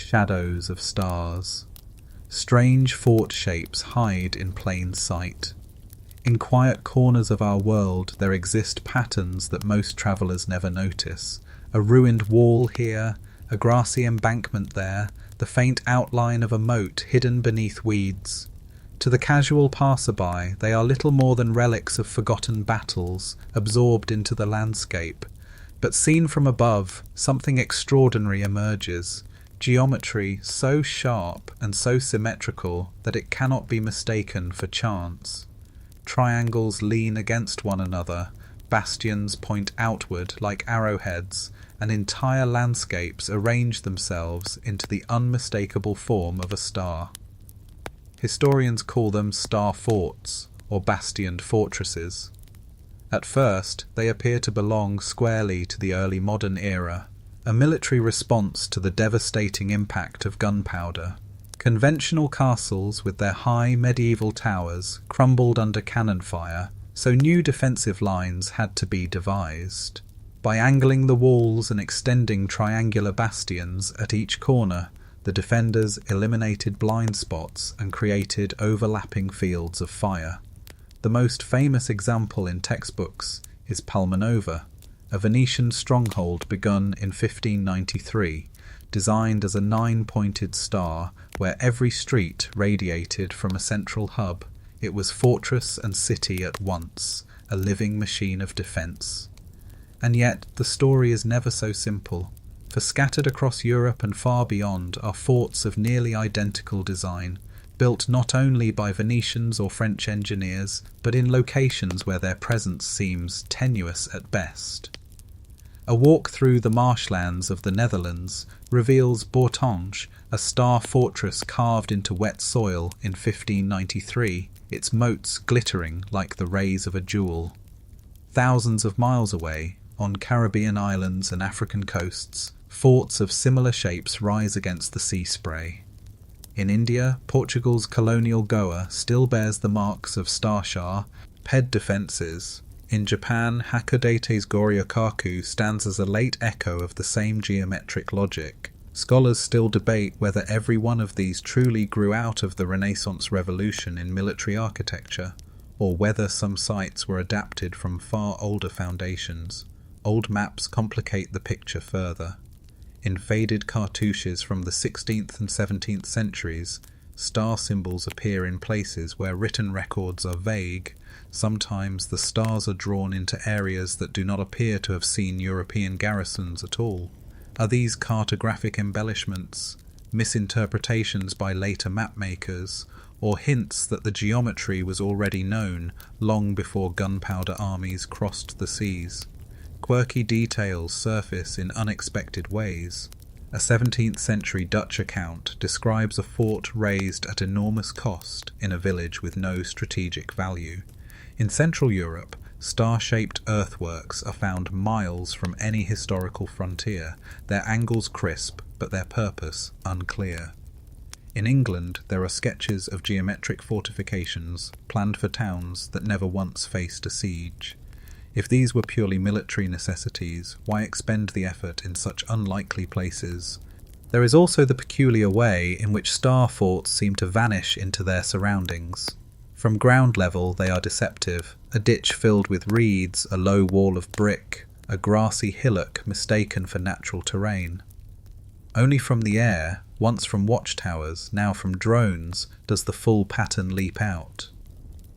Shadows of stars. Strange fort shapes hide in plain sight. In quiet corners of our world there exist patterns that most travellers never notice. A ruined wall here, a grassy embankment there, the faint outline of a moat hidden beneath weeds. To the casual passerby, they are little more than relics of forgotten battles, absorbed into the landscape. But seen from above, something extraordinary emerges. Geometry so sharp and so symmetrical that it cannot be mistaken for chance. Triangles lean against one another, bastions point outward like arrowheads, and entire landscapes arrange themselves into the unmistakable form of a star. Historians call them star forts, or bastioned fortresses. At first, they appear to belong squarely to the early modern era, a military response to the devastating impact of gunpowder. Conventional castles with their high medieval towers crumbled under cannon fire, so new defensive lines had to be devised. By angling the walls and extending triangular bastions at each corner, the defenders eliminated blind spots and created overlapping fields of fire. The most famous example in textbooks is Palmanova, a Venetian stronghold begun in 1593, designed as a 9-pointed star where every street radiated from a central hub. It was fortress and city at once, a living machine of defence. And yet the story is never so simple, for scattered across Europe and far beyond are forts of nearly identical design, built not only by Venetians or French engineers, but in locations where their presence seems tenuous at best. A walk through the marshlands of the Netherlands reveals Bourtange, a star fortress carved into wet soil in 1593, its moats glittering like the rays of a jewel. Thousands of miles away, on Caribbean islands and African coasts, forts of similar shapes rise against the sea spray. In India, Portugal's colonial Goa still bears the marks of Starshar, ped defences. In Japan, Hakodate's Goryokaku stands as a late echo of the same geometric logic. Scholars still debate whether every one of these truly grew out of the Renaissance revolution in military architecture, or whether some sites were adapted from far older foundations. Old maps complicate the picture further. In faded cartouches from the 16th and 17th centuries, star symbols appear in places where written records are vague. Sometimes the stars are drawn into areas that do not appear to have seen European garrisons at all. Are these cartographic embellishments, misinterpretations by later mapmakers, or hints that the geometry was already known long before gunpowder armies crossed the seas? Quirky details surface in unexpected ways. A 17th century Dutch account describes a fort razed at enormous cost in a village with no strategic value. In Central Europe, star-shaped earthworks are found miles from any historical frontier, their angles crisp but their purpose unclear. In England, there are sketches of geometric fortifications planned for towns that never once faced a siege. If these were purely military necessities, why expend the effort in such unlikely places? There is also the peculiar way in which star forts seem to vanish into their surroundings. From ground level they are deceptive, a ditch filled with reeds, a low wall of brick, a grassy hillock mistaken for natural terrain. Only from the air, once from watchtowers, now from drones, does the full pattern leap out.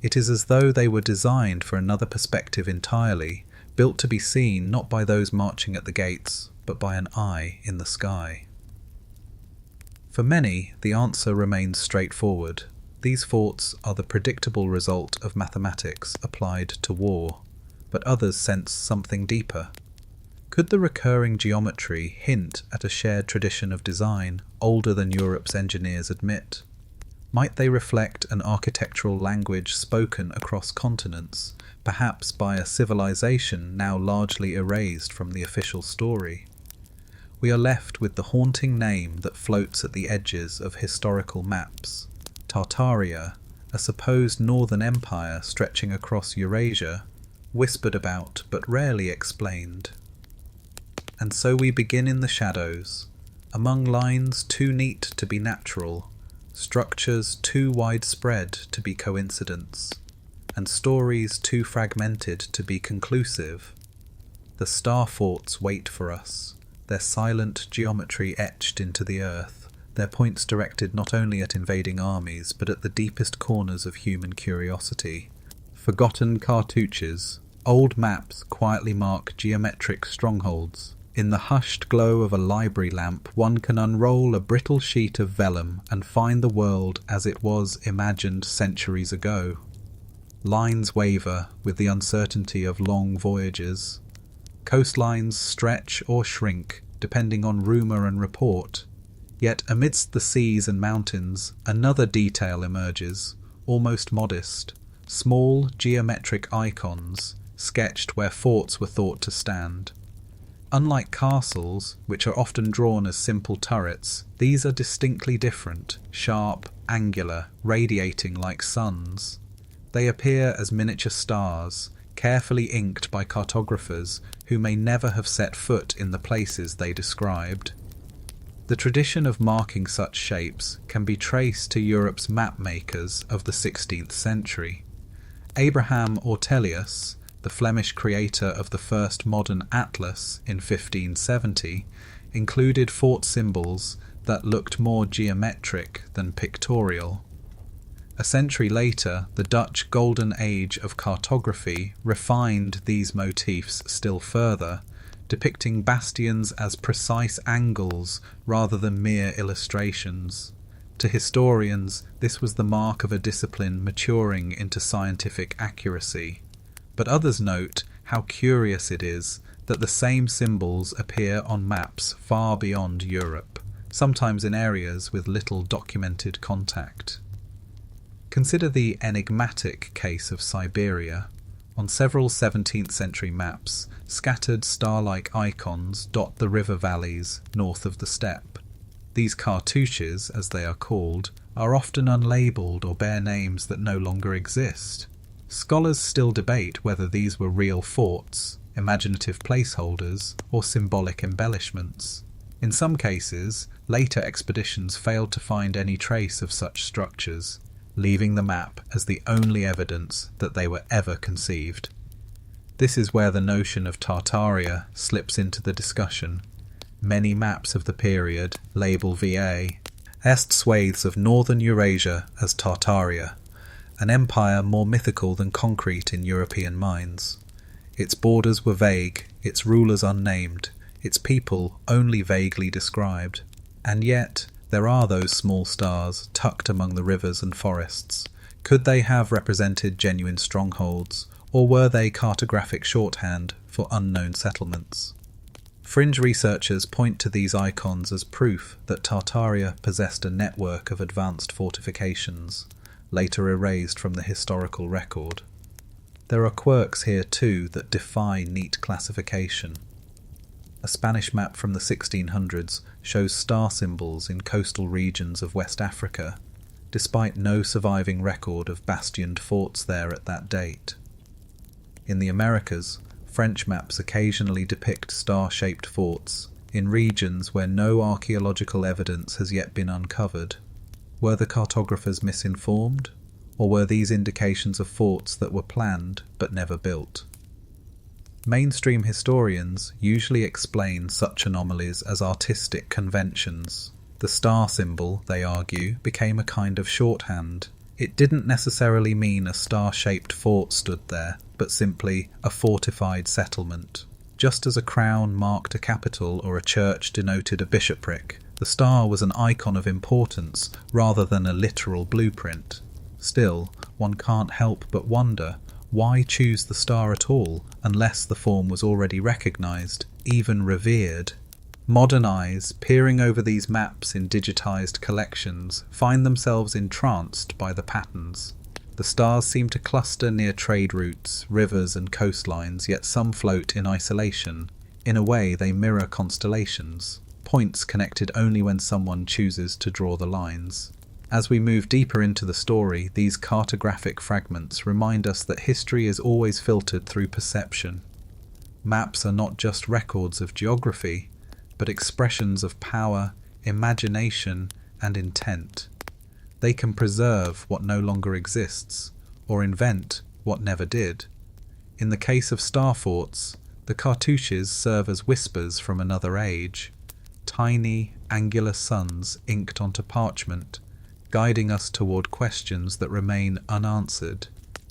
It is as though they were designed for another perspective entirely, built to be seen not by those marching at the gates, but by an eye in the sky. For many, the answer remains straightforward. These forts are the predictable result of mathematics applied to war, but others sense something deeper. Could the recurring geometry hint at a shared tradition of design older than Europe's engineers admit? Might they reflect an architectural language spoken across continents, perhaps by a civilization now largely erased from the official story? We are left with the haunting name that floats at the edges of historical maps. Tartaria, a supposed northern empire stretching across Eurasia, whispered about but rarely explained. And so we begin in the shadows, among lines too neat to be natural, structures too widespread to be coincidence, and stories too fragmented to be conclusive. The star forts wait for us, their silent geometry etched into the earth, their points directed not only at invading armies but at the deepest corners of human curiosity. Forgotten cartouches, old maps quietly mark geometric strongholds. In the hushed glow of a library lamp, one can unroll a brittle sheet of vellum and find the world as it was imagined centuries ago. Lines waver with the uncertainty of long voyages. Coastlines stretch or shrink, depending on rumour and report. Yet amidst the seas and mountains, another detail emerges, almost modest. Small geometric icons, sketched where forts were thought to stand. Unlike castles, which are often drawn as simple turrets, these are distinctly different, sharp, angular, radiating like suns. They appear as miniature stars, carefully inked by cartographers who may never have set foot in the places they described. The tradition of marking such shapes can be traced to Europe's map makers of the 16th century. Abraham Ortelius, the Flemish creator of the first modern atlas in 1570, included fort symbols that looked more geometric than pictorial. A century later, the Dutch Golden Age of cartography refined these motifs still further, depicting bastions as precise angles rather than mere illustrations. To historians, this was the mark of a discipline maturing into scientific accuracy. But others note how curious it is that the same symbols appear on maps far beyond Europe, sometimes in areas with little documented contact. Consider the enigmatic case of Siberia. On several 17th century maps, scattered star-like icons dot the river valleys north of the steppe. These cartouches, as they are called, are often unlabelled or bear names that no longer exist. Scholars still debate whether these were real forts, imaginative placeholders, or symbolic embellishments. In some cases, later expeditions failed to find any trace of such structures, leaving the map as the only evidence that they were ever conceived. This is where the notion of Tartaria slips into the discussion. Many maps of the period label VA est swathes of northern Eurasia as Tartaria, an empire more mythical than concrete in European minds. Its borders were vague, its rulers unnamed, its people only vaguely described, and yet there are those small stars tucked among the rivers and forests. Could they have represented genuine strongholds, or were they cartographic shorthand for unknown settlements? Fringe researchers point to these icons as proof that Tartaria possessed a network of advanced fortifications, later erased from the historical record. There are quirks here too that defy neat classification. A Spanish map from the 1600s shows star symbols in coastal regions of West Africa, despite no surviving record of bastioned forts there at that date. In the Americas, French maps occasionally depict star-shaped forts in regions where no archaeological evidence has yet been uncovered. Were the cartographers misinformed, or were these indications of forts that were planned but never built? Mainstream historians usually explain such anomalies as artistic conventions. The star symbol, they argue, became a kind of shorthand. It didn't necessarily mean a star-shaped fort stood there, but simply a fortified settlement. Just as a crown marked a capital or a church denoted a bishopric, the star was an icon of importance rather than a literal blueprint. Still, one can't help but wonder, why choose the star at all unless the form was already recognised, even revered? Modern eyes, peering over these maps in digitised collections, find themselves entranced by the patterns. The stars seem to cluster near trade routes, rivers and coastlines, yet some float in isolation. In a way, they mirror constellations, points connected only when someone chooses to draw the lines. As we move deeper into the story, these cartographic fragments remind us that history is always filtered through perception. Maps are not just records of geography, but expressions of power, imagination, and intent. They can preserve what no longer exists, or invent what never did. In the case of star forts, the cartouches serve as whispers from another age, tiny, angular suns inked onto parchment, guiding us toward questions that remain unanswered.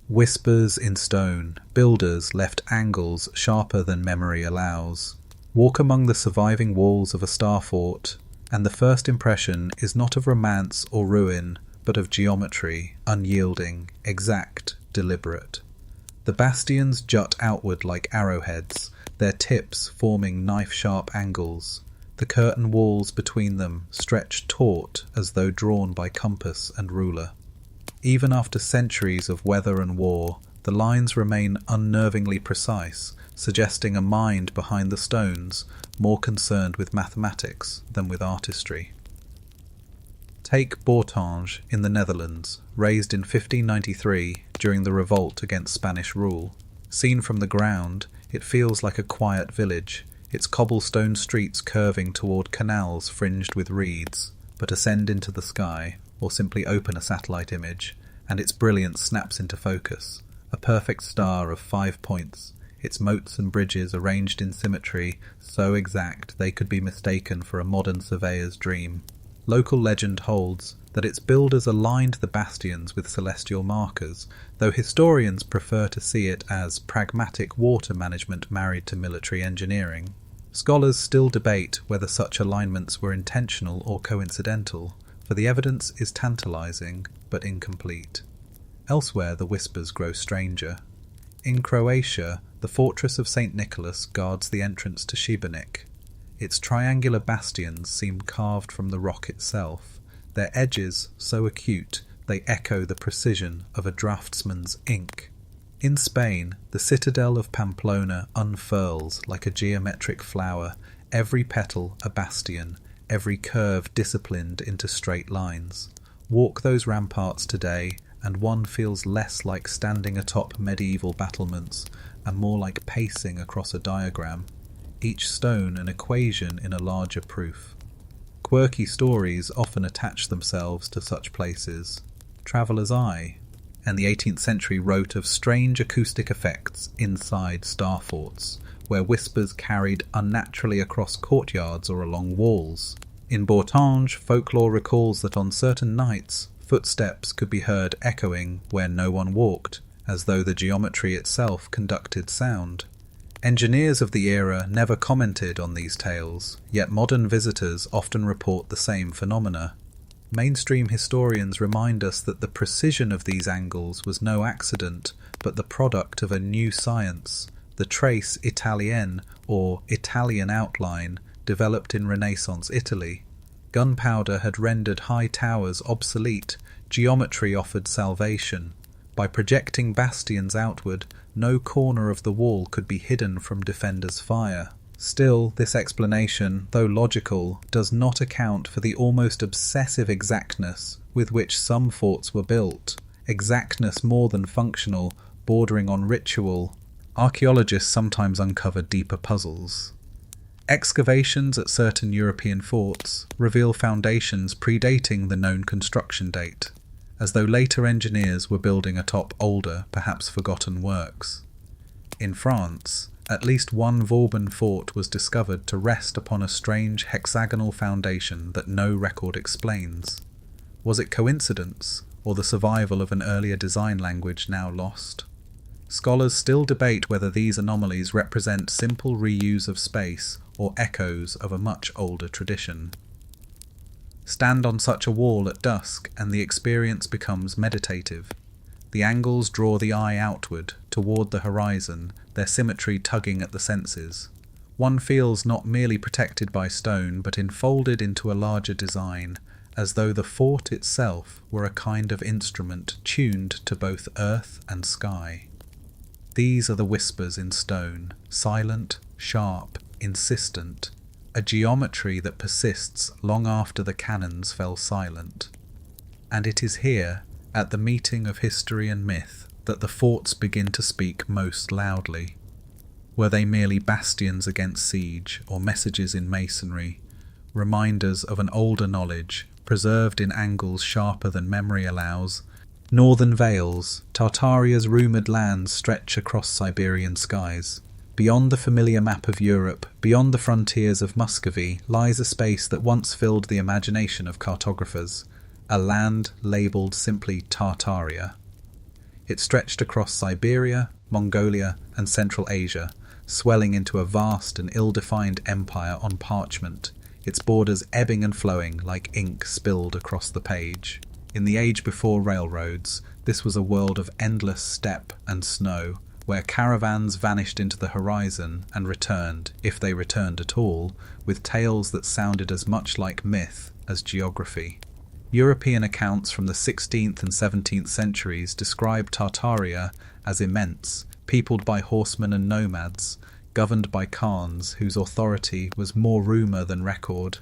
Whispers in stone, builders left angles sharper than memory allows. Walk among the surviving walls of a star fort, and the first impression is not of romance or ruin, but of geometry, unyielding, exact, deliberate. The bastions jut outward like arrowheads, their tips forming knife-sharp angles. The curtain walls between them stretch taut as though drawn by compass and ruler. Even after centuries of weather and war, the lines remain unnervingly precise, suggesting a mind behind the stones more concerned with mathematics than with artistry. Take Bourtange in the Netherlands, raised in 1593 during the revolt against Spanish rule. Seen from the ground, it feels like a quiet village, its cobblestone streets curving toward canals fringed with reeds, but ascend into the sky, or simply open a satellite image, and its brilliance snaps into focus, a perfect star of 5 points, its moats and bridges arranged in symmetry so exact they could be mistaken for a modern surveyor's dream. Local legend holds that its builders aligned the bastions with celestial markers, though historians prefer to see it as pragmatic water management married to military engineering. Scholars still debate whether such alignments were intentional or coincidental, for the evidence is tantalizing but incomplete. Elsewhere the whispers grow stranger. In Croatia, the fortress of St. Nicholas guards the entrance to Šibenik. Its triangular bastions seem carved from the rock itself, their edges so acute they echo the precision of a draftsman's ink. In Spain, the citadel of Pamplona unfurls like a geometric flower, every petal a bastion, every curve disciplined into straight lines. Walk those ramparts today, and one feels less like standing atop medieval battlements, and more like pacing across a diagram, each stone an equation in a larger proof. Quirky stories often attach themselves to such places. Traveller's Eye, and the 18th century wrote of strange acoustic effects inside star forts, where whispers carried unnaturally across courtyards or along walls. In Bourtange, folklore recalls that on certain nights, footsteps could be heard echoing where no one walked, as though the geometry itself conducted sound. Engineers of the era never commented on these tales, yet modern visitors often report the same phenomena. Mainstream historians remind us that the precision of these angles was no accident, but the product of a new science, the trace italienne, or Italian outline, developed in Renaissance Italy. Gunpowder had rendered high towers obsolete, geometry offered salvation. By projecting bastions outward, no corner of the wall could be hidden from defenders' fire. Still, this explanation, though logical, does not account for the almost obsessive exactness with which some forts were built, exactness more than functional, bordering on ritual. Archaeologists sometimes uncover deeper puzzles. Excavations at certain European forts reveal foundations predating the known construction date, as though later engineers were building atop older, perhaps forgotten works. In France, at least one Vauban fort was discovered to rest upon a strange hexagonal foundation that no record explains. Was it coincidence, or the survival of an earlier design language now lost? Scholars still debate whether these anomalies represent simple reuse of space or echoes of a much older tradition. Stand on such a wall at dusk and the experience becomes meditative. The angles draw the eye outward, toward the horizon, their symmetry tugging at the senses. One feels not merely protected by stone, but enfolded into a larger design, as though the fort itself were a kind of instrument tuned to both earth and sky. These are the whispers in stone, silent, sharp, insistent, a geometry that persists long after the cannons fell silent. And it is here, at the meeting of history and myth, that the forts begin to speak most loudly. Were they merely bastions against siege, or messages in masonry? reminders of an older knowledge, preserved in angles sharper than memory allows. Northern Vales, Tartaria's rumoured lands stretch across Siberian skies. Beyond the familiar map of Europe, beyond the frontiers of Muscovy, lies a space that once filled the imagination of cartographers, a land labelled simply Tartaria. It stretched across Siberia, Mongolia, and Central Asia, swelling into a vast and ill-defined empire on parchment, its borders ebbing and flowing like ink spilled across the page. In the age before railroads, this was a world of endless steppe and snow, where caravans vanished into the horizon and returned, if they returned at all, with tales that sounded as much like myth as geography. European accounts from the 16th and 17th centuries describe Tartaria as immense, peopled by horsemen and nomads, governed by khans whose authority was more rumour than record.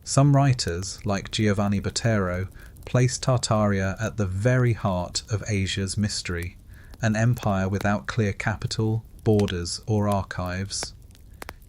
Some writers, like Giovanni Botero, place Tartaria at the very heart of Asia's mystery, an empire without clear capital, borders, or archives.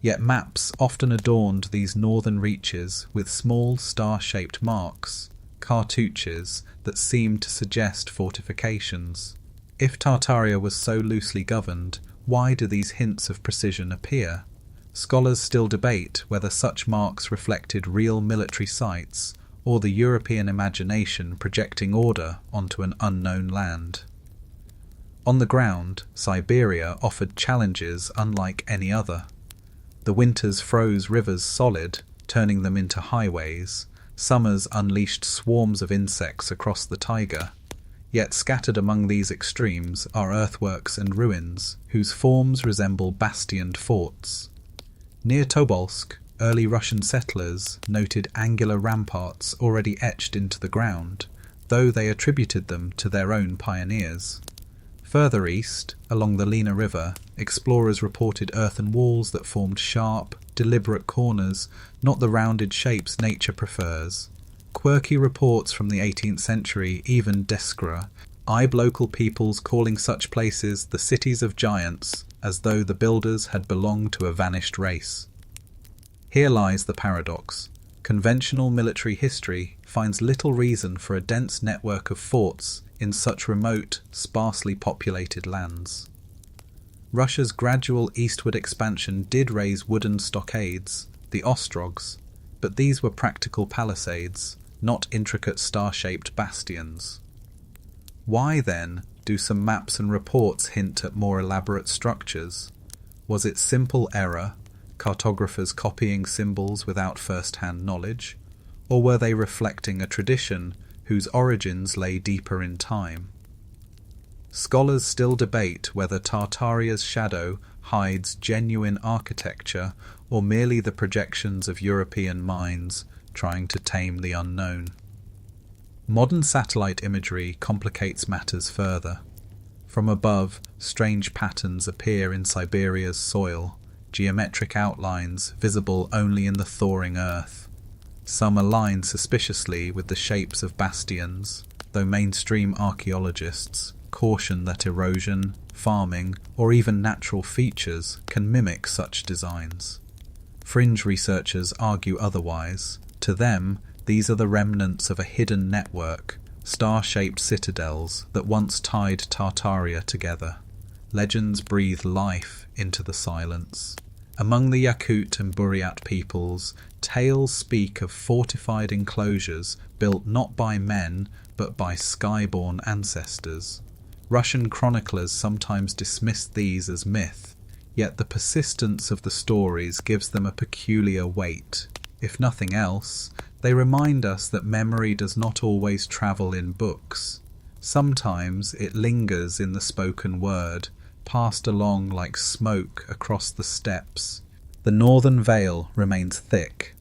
Yet maps often adorned these northern reaches with small star-shaped marks, cartouches that seemed to suggest fortifications. If Tartaria was so loosely governed, why do these hints of precision appear? Scholars still debate whether such marks reflected real military sites or the European imagination projecting order onto an unknown land. On the ground, Siberia offered challenges unlike any other. The winters froze rivers solid, turning them into highways. Summers unleashed swarms of insects across the taiga. Yet scattered among these extremes are earthworks and ruins, whose forms resemble bastioned forts. Near Tobolsk, early Russian settlers noted angular ramparts already etched into the ground, though they attributed them to their own pioneers. Further east, along the Lena River, explorers reported earthen walls that formed sharp, deliberate corners, not the rounded shapes nature prefers. Quirky reports from the 18th century even describe local peoples calling such places the cities of giants, as though the builders had belonged to a vanished race. Here lies the paradox. Conventional military history finds little reason for a dense network of forts in such remote, sparsely populated lands. Russia's gradual eastward expansion did raise wooden stockades, the ostrogs, but these were practical palisades, not intricate star-shaped bastions. Why, then, do some maps and reports hint at more elaborate structures? Was it simple error, cartographers copying symbols without first-hand knowledge, or were they reflecting a tradition whose origins lay deeper in time? Scholars still debate whether Tartaria's shadow hides genuine architecture or merely the projections of European minds trying to tame the unknown. Modern satellite imagery complicates matters further. From above, strange patterns appear in Siberia's soil, geometric outlines visible only in the thawing earth. Some align suspiciously with the shapes of bastions, though mainstream archaeologists caution that erosion, farming, or even natural features can mimic such designs. Fringe researchers argue otherwise. To them, these are the remnants of a hidden network, star-shaped citadels that once tied Tartaria together. Legends breathe life into the silence. Among the Yakut and Buryat peoples, tales speak of fortified enclosures built not by men but by skyborn ancestors. Russian chroniclers sometimes dismiss these as myth, yet the persistence of the stories gives them a peculiar weight. If nothing else, they remind us that memory does not always travel in books. Sometimes it lingers in the spoken word, passed along like smoke across the steppes. The northern veil remains thick.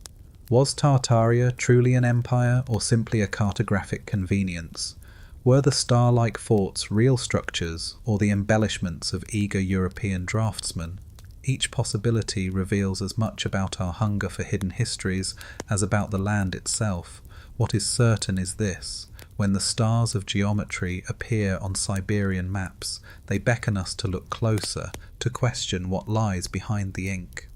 Was Tartaria truly an empire or simply a cartographic convenience? Were the star-like forts real structures or the embellishments of eager European draftsmen? Each possibility reveals as much about our hunger for hidden histories as about the land itself. What is certain is this: when the stars of geometry appear on Siberian maps, they beckon us to look closer, to question what lies behind the ink.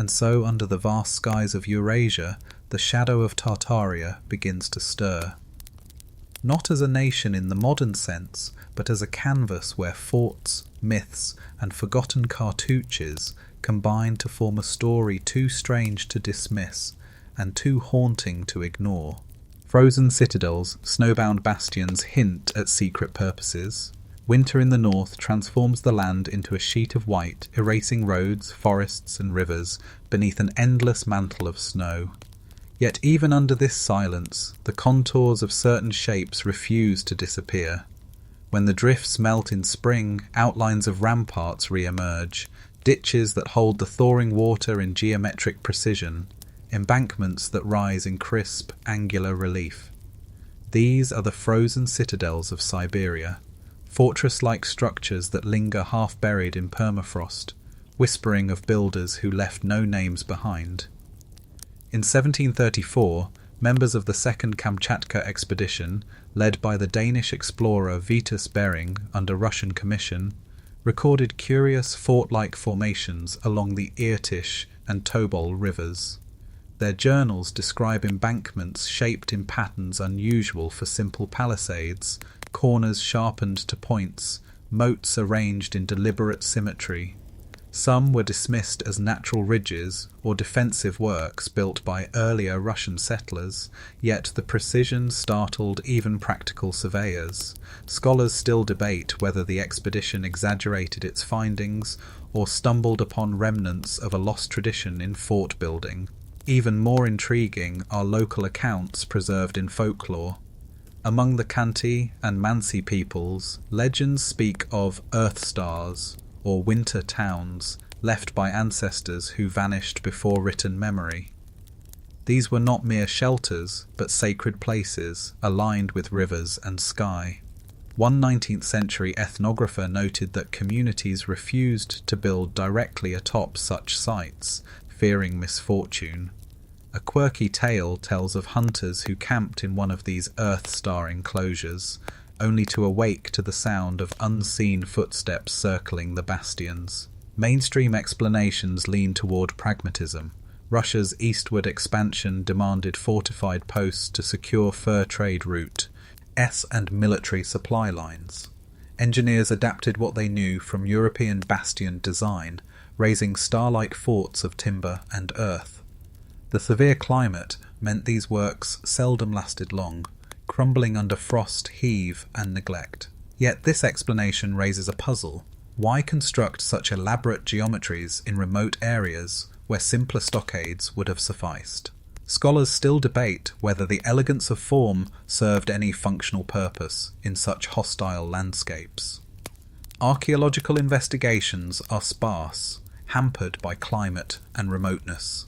And so under the vast skies of Eurasia, the shadow of Tartaria begins to stir. Not as a nation in the modern sense, but as a canvas where forts, myths, and forgotten cartouches combine to form a story too strange to dismiss and too haunting to ignore. Frozen citadels, snowbound bastions hint at secret purposes. Winter in the north transforms the land into a sheet of white, erasing roads, forests, and rivers beneath an endless mantle of snow. Yet even under this silence, the contours of certain shapes refuse to disappear. When the drifts melt in spring, outlines of ramparts re-emerge, ditches that hold the thawing water in geometric precision, embankments that rise in crisp, angular relief. These are the frozen citadels of Siberia, fortress-like structures that linger half-buried in permafrost, whispering of builders who left no names behind. In 1734, members of the Second Kamchatka expedition, led by the Danish explorer Vitus Bering under Russian commission, recorded curious fort-like formations along the Irtysh and Tobol rivers. Their journals describe embankments shaped in patterns unusual for simple palisades, corners sharpened to points, moats arranged in deliberate symmetry. Some were dismissed as natural ridges or defensive works built by earlier Russian settlers, yet the precision startled even practical surveyors. Scholars still debate whether the expedition exaggerated its findings or stumbled upon remnants of a lost tradition in fort building. Even more intriguing are local accounts preserved in folklore. Among the Khanty and Mansi peoples, legends speak of earth stars, or winter towns, left by ancestors who vanished before written memory. These were not mere shelters, but sacred places, aligned with rivers and sky. One 19th century ethnographer noted that communities refused to build directly atop such sites, fearing misfortune. A quirky tale tells of hunters who camped in one of these Earth Star enclosures, only to awake to the sound of unseen footsteps circling the bastions. Mainstream explanations lean toward pragmatism. Russia's eastward expansion demanded fortified posts to secure fur trade route, and military supply lines. Engineers adapted what they knew from European bastion design, raising star-like forts of timber and earth. The severe climate meant these works seldom lasted long, crumbling under frost, heave, and neglect. Yet this explanation raises a puzzle. Why construct such elaborate geometries in remote areas where simpler stockades would have sufficed? Scholars still debate whether the elegance of form served any functional purpose in such hostile landscapes. Archaeological investigations are sparse, hampered by climate and remoteness.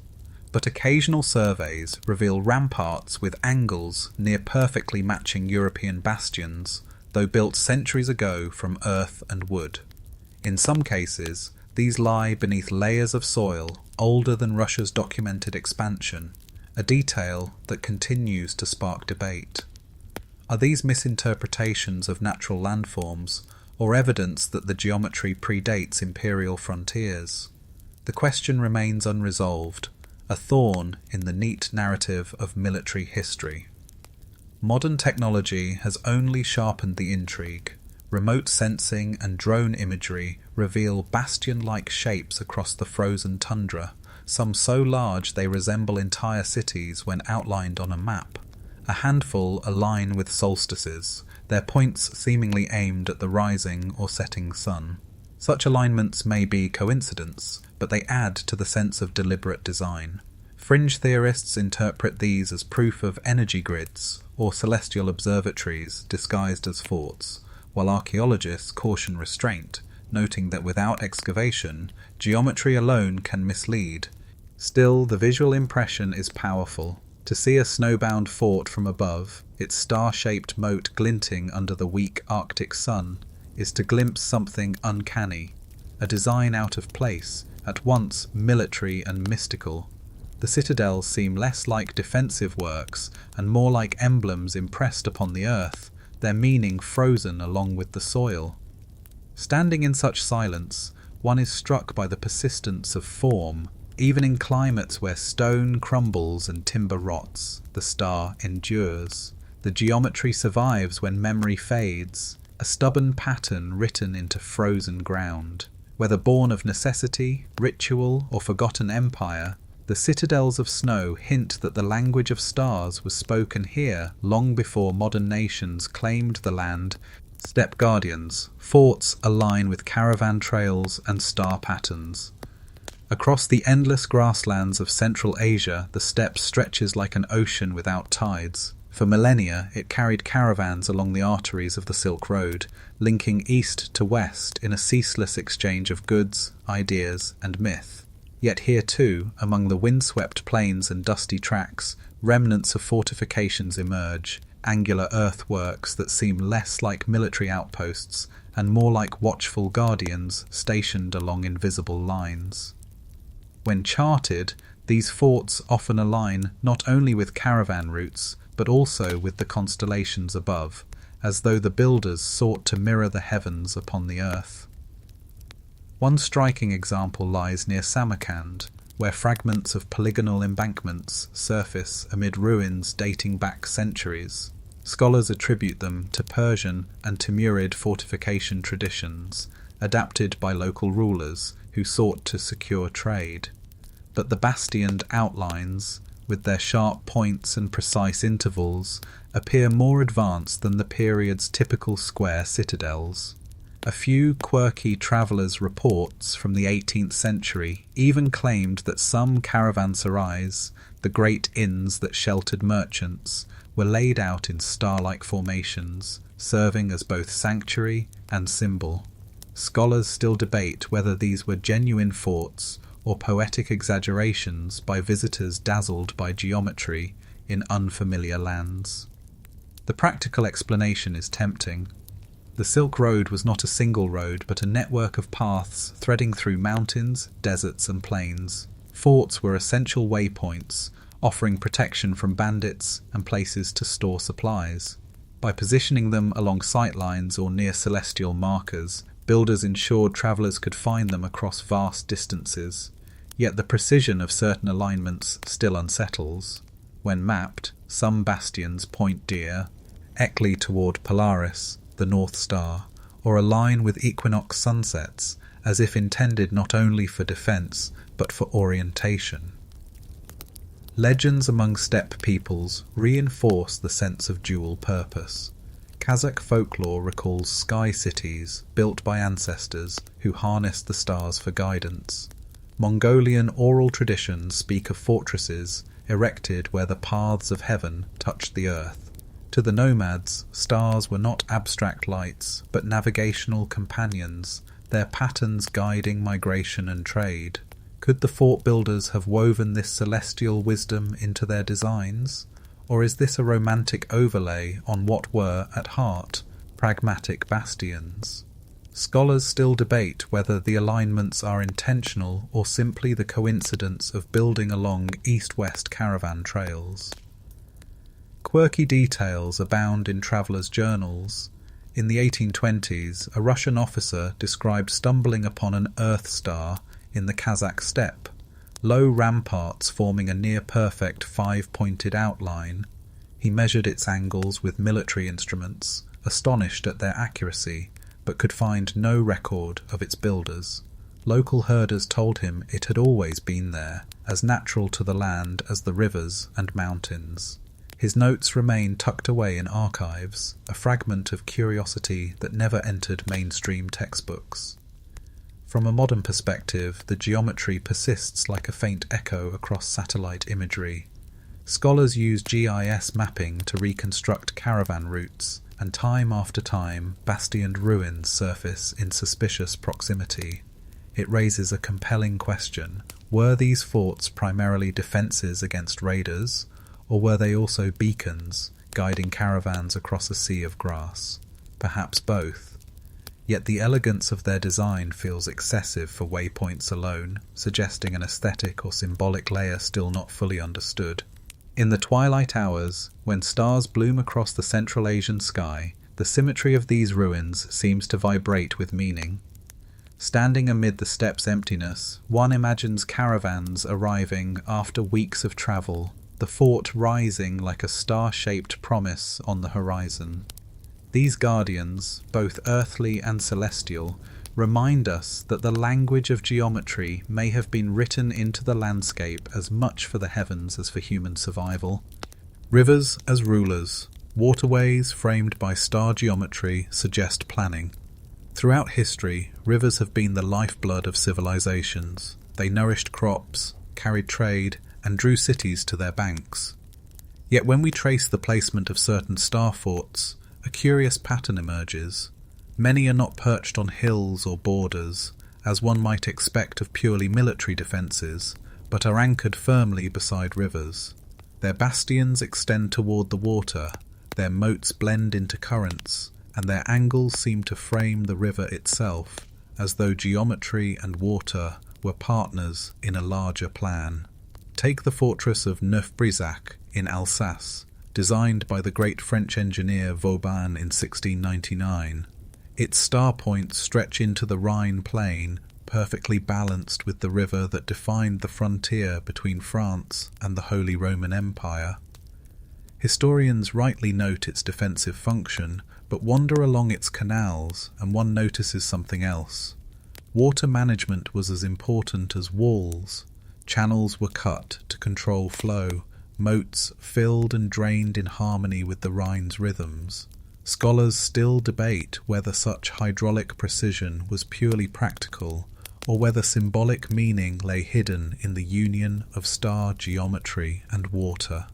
But occasional surveys reveal ramparts with angles near perfectly matching European bastions, though built centuries ago from earth and wood. In some cases, these lie beneath layers of soil older than Russia's documented expansion, a detail that continues to spark debate. Are these misinterpretations of natural landforms, or evidence that the geometry predates imperial frontiers? The question remains unresolved, a thorn in the neat narrative of military history. Modern technology has only sharpened the intrigue. Remote sensing and drone imagery reveal bastion-like shapes across the frozen tundra, some so large they resemble entire cities when outlined on a map. A handful align with solstices, their points seemingly aimed at the rising or setting sun. Such alignments may be coincidence, but they add to the sense of deliberate design. Fringe theorists interpret these as proof of energy grids or celestial observatories disguised as forts, while archaeologists caution restraint, noting that without excavation, geometry alone can mislead. Still, the visual impression is powerful. To see a snowbound fort from above, its star-shaped moat glinting under the weak Arctic sun, is to glimpse something uncanny, a design out of place, at once military and mystical. The citadels seem less like defensive works and more like emblems impressed upon the earth, their meaning frozen along with the soil. Standing in such silence, one is struck by the persistence of form. Even in climates where stone crumbles and timber rots, the star endures. The geometry survives when memory fades, a stubborn pattern written into frozen ground. Whether born of necessity, ritual, or forgotten empire, the citadels of snow hint that the language of stars was spoken here long before modern nations claimed the land. Steppe guardians, forts align with caravan trails and star patterns. Across the endless grasslands of Central Asia, the steppe stretches like an ocean without tides. For millennia, it carried caravans along the arteries of the Silk Road, linking east to west in a ceaseless exchange of goods, ideas, and myth. Yet here too, among the windswept plains and dusty tracks, remnants of fortifications emerge, angular earthworks that seem less like military outposts and more like watchful guardians stationed along invisible lines. When charted, these forts often align not only with caravan routes, but also with the constellations above, as though the builders sought to mirror the heavens upon the earth. One striking example lies near Samarkand, where fragments of polygonal embankments surface amid ruins dating back centuries. Scholars attribute them to Persian and Timurid fortification traditions, adapted by local rulers who sought to secure trade. But the bastioned outlines, with their sharp points and precise intervals, appear more advanced than the period's typical square citadels. A few quirky travellers' reports from the 18th century even claimed that some caravanserais, the great inns that sheltered merchants, were laid out in star-like formations, serving as both sanctuary and symbol. Scholars still debate whether these were genuine forts or poetic exaggerations by visitors dazzled by geometry in unfamiliar lands. The practical explanation is tempting. The Silk Road was not a single road, but a network of paths threading through mountains, deserts, and plains. Forts were essential waypoints, offering protection from bandits and places to store supplies. By positioning them along sightlines or near celestial markers, builders ensured travellers could find them across vast distances. Yet the precision of certain alignments still unsettles. When mapped, some bastions point directly toward Polaris, the North Star, or align with equinox sunsets, as if intended not only for defence, but for orientation. Legends among steppe peoples reinforce the sense of dual purpose. Kazakh folklore recalls sky cities built by ancestors who harnessed the stars for guidance. Mongolian oral traditions speak of fortresses erected where the paths of heaven touched the earth. To the nomads, stars were not abstract lights, but navigational companions, their patterns guiding migration and trade. Could the fort builders have woven this celestial wisdom into their designs? Or is this a romantic overlay on what were, at heart, pragmatic bastions? Scholars still debate whether the alignments are intentional or simply the coincidence of building along east-west caravan trails. Quirky details abound in travellers' journals. In the 1820s, a Russian officer described stumbling upon an Earth star in the Kazakh steppe, low ramparts forming a near-perfect five-pointed outline. He measured its angles with military instruments, astonished at their accuracy, but could find no record of its builders. Local herders told him it had always been there, as natural to the land as the rivers and mountains. His notes remain tucked away in archives, a fragment of curiosity that never entered mainstream textbooks. From a modern perspective, the geometry persists like a faint echo across satellite imagery. Scholars use GIS mapping to reconstruct caravan routes, and time after time, bastioned ruins surface in suspicious proximity. It raises a compelling question. Were these forts primarily defences against raiders, or were they also beacons, guiding caravans across a sea of grass? Perhaps both. Yet the elegance of their design feels excessive for waypoints alone, suggesting an aesthetic or symbolic layer still not fully understood. In the twilight hours, when stars bloom across the Central Asian sky, the symmetry of these ruins seems to vibrate with meaning. Standing amid the steppes' emptiness, one imagines caravans arriving after weeks of travel, the fort rising like a star-shaped promise on the horizon. These guardians, both earthly and celestial, remind us that the language of geometry may have been written into the landscape as much for the heavens as for human survival. Rivers as rulers, waterways framed by star geometry suggest planning. Throughout history, rivers have been the lifeblood of civilizations. They nourished crops, carried trade, and drew cities to their banks. Yet when we trace the placement of certain star forts, a curious pattern emerges. Many are not perched on hills or borders, as one might expect of purely military defences, but are anchored firmly beside rivers. Their bastions extend toward the water, their moats blend into currents, and their angles seem to frame the river itself, as though geometry and water were partners in a larger plan. Take the fortress of Neuf-Brisach in Alsace, designed by the great French engineer Vauban in 1699. Its star points stretch into the Rhine plain, perfectly balanced with the river that defined the frontier between France and the Holy Roman Empire. Historians rightly note its defensive function, but wander along its canals and one notices something else. Water management was as important as walls. Channels were cut to control flow, moats filled and drained in harmony with the Rhine's rhythms. Scholars still debate whether such hydraulic precision was purely practical, or whether symbolic meaning lay hidden in the union of star geometry and water.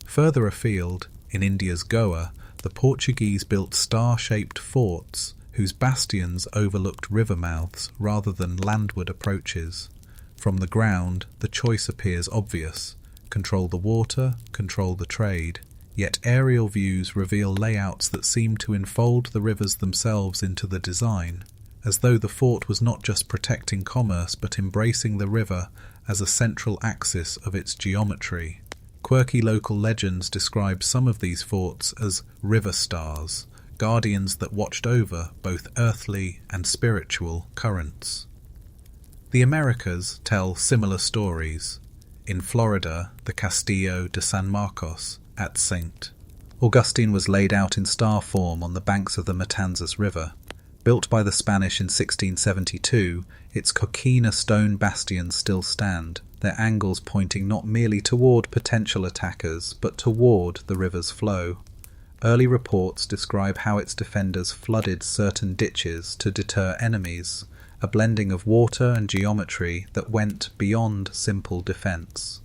Further afield, in India's Goa, the Portuguese built star-shaped forts whose bastions overlooked river mouths rather than landward approaches. From the ground, the choice appears obvious: control the water, control the trade. Yet aerial views reveal layouts that seem to enfold the rivers themselves into the design, as though the fort was not just protecting commerce but embracing the river as a central axis of its geometry. Quirky local legends describe some of these forts as river stars, guardians that watched over both earthly and spiritual currents. The Americas tell similar stories. In Florida, the Castillo de San Marcos at St. Augustine was laid out in star form on the banks of the Matanzas River. Built by the Spanish in 1672, its coquina stone bastions still stand, their angles pointing not merely toward potential attackers, but toward the river's flow. Early reports describe how its defenders flooded certain ditches to deter enemies, a blending of water and geometry that went beyond simple defense.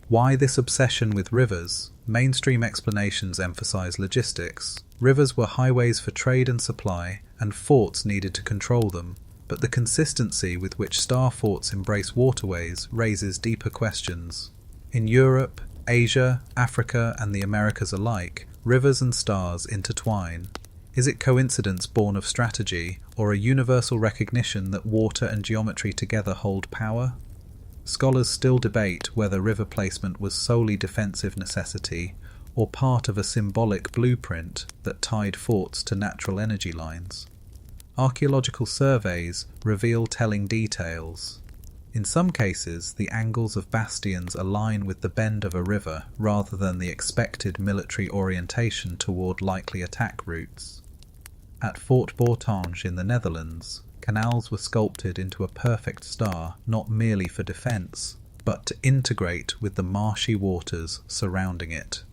Why this obsession with rivers? Mainstream explanations emphasize logistics. Rivers were highways for trade and supply, and forts needed to control them. But the consistency with which star forts embrace waterways raises deeper questions. In Europe, Asia, Africa, and the Americas alike, rivers and stars intertwine. Is it coincidence born of strategy, or a universal recognition that water and geometry together hold power? Scholars still debate whether river placement was solely defensive necessity, or part of a symbolic blueprint that tied forts to natural energy lines. Archaeological surveys reveal telling details. In some cases, the angles of bastions align with the bend of a river rather than the expected military orientation toward likely attack routes. At Fort Bourtange in the Netherlands, canals were sculpted into a perfect star, not merely for defence, but to integrate with the marshy waters surrounding it.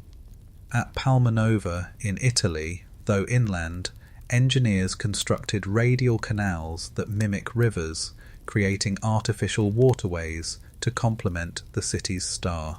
At Palmanova in Italy, though inland, engineers constructed radial canals that mimic rivers, creating artificial waterways to complement the city's star.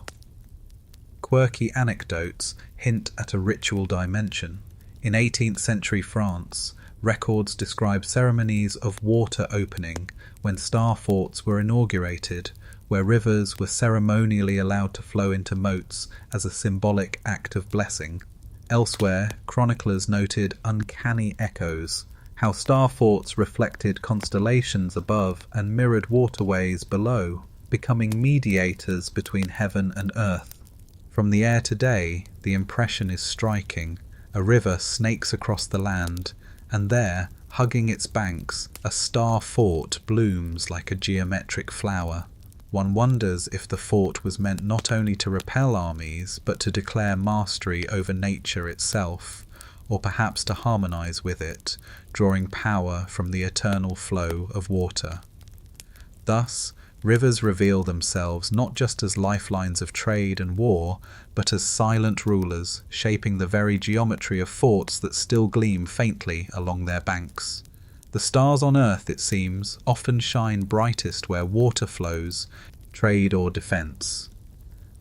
Quirky anecdotes hint at a ritual dimension. In 18th century France, records describe ceremonies of water opening when star forts were inaugurated, where rivers were ceremonially allowed to flow into moats as a symbolic act of blessing. Elsewhere, chroniclers noted uncanny echoes, how star forts reflected constellations above and mirrored waterways below, becoming mediators between heaven and earth. From the air today, the impression is striking. A river snakes across the land, and there, Hugging its banks, a star fort blooms like a geometric flower. One wonders if the fort was meant not only to repel armies, but to declare mastery over nature itself, or perhaps to harmonize with it, drawing power from the eternal flow of water. Thus, rivers reveal themselves not just as lifelines of trade and war, but as silent rulers, shaping the very geometry of forts that still gleam faintly along their banks. The stars on Earth, it seems, often shine brightest where water flows, trade or defence.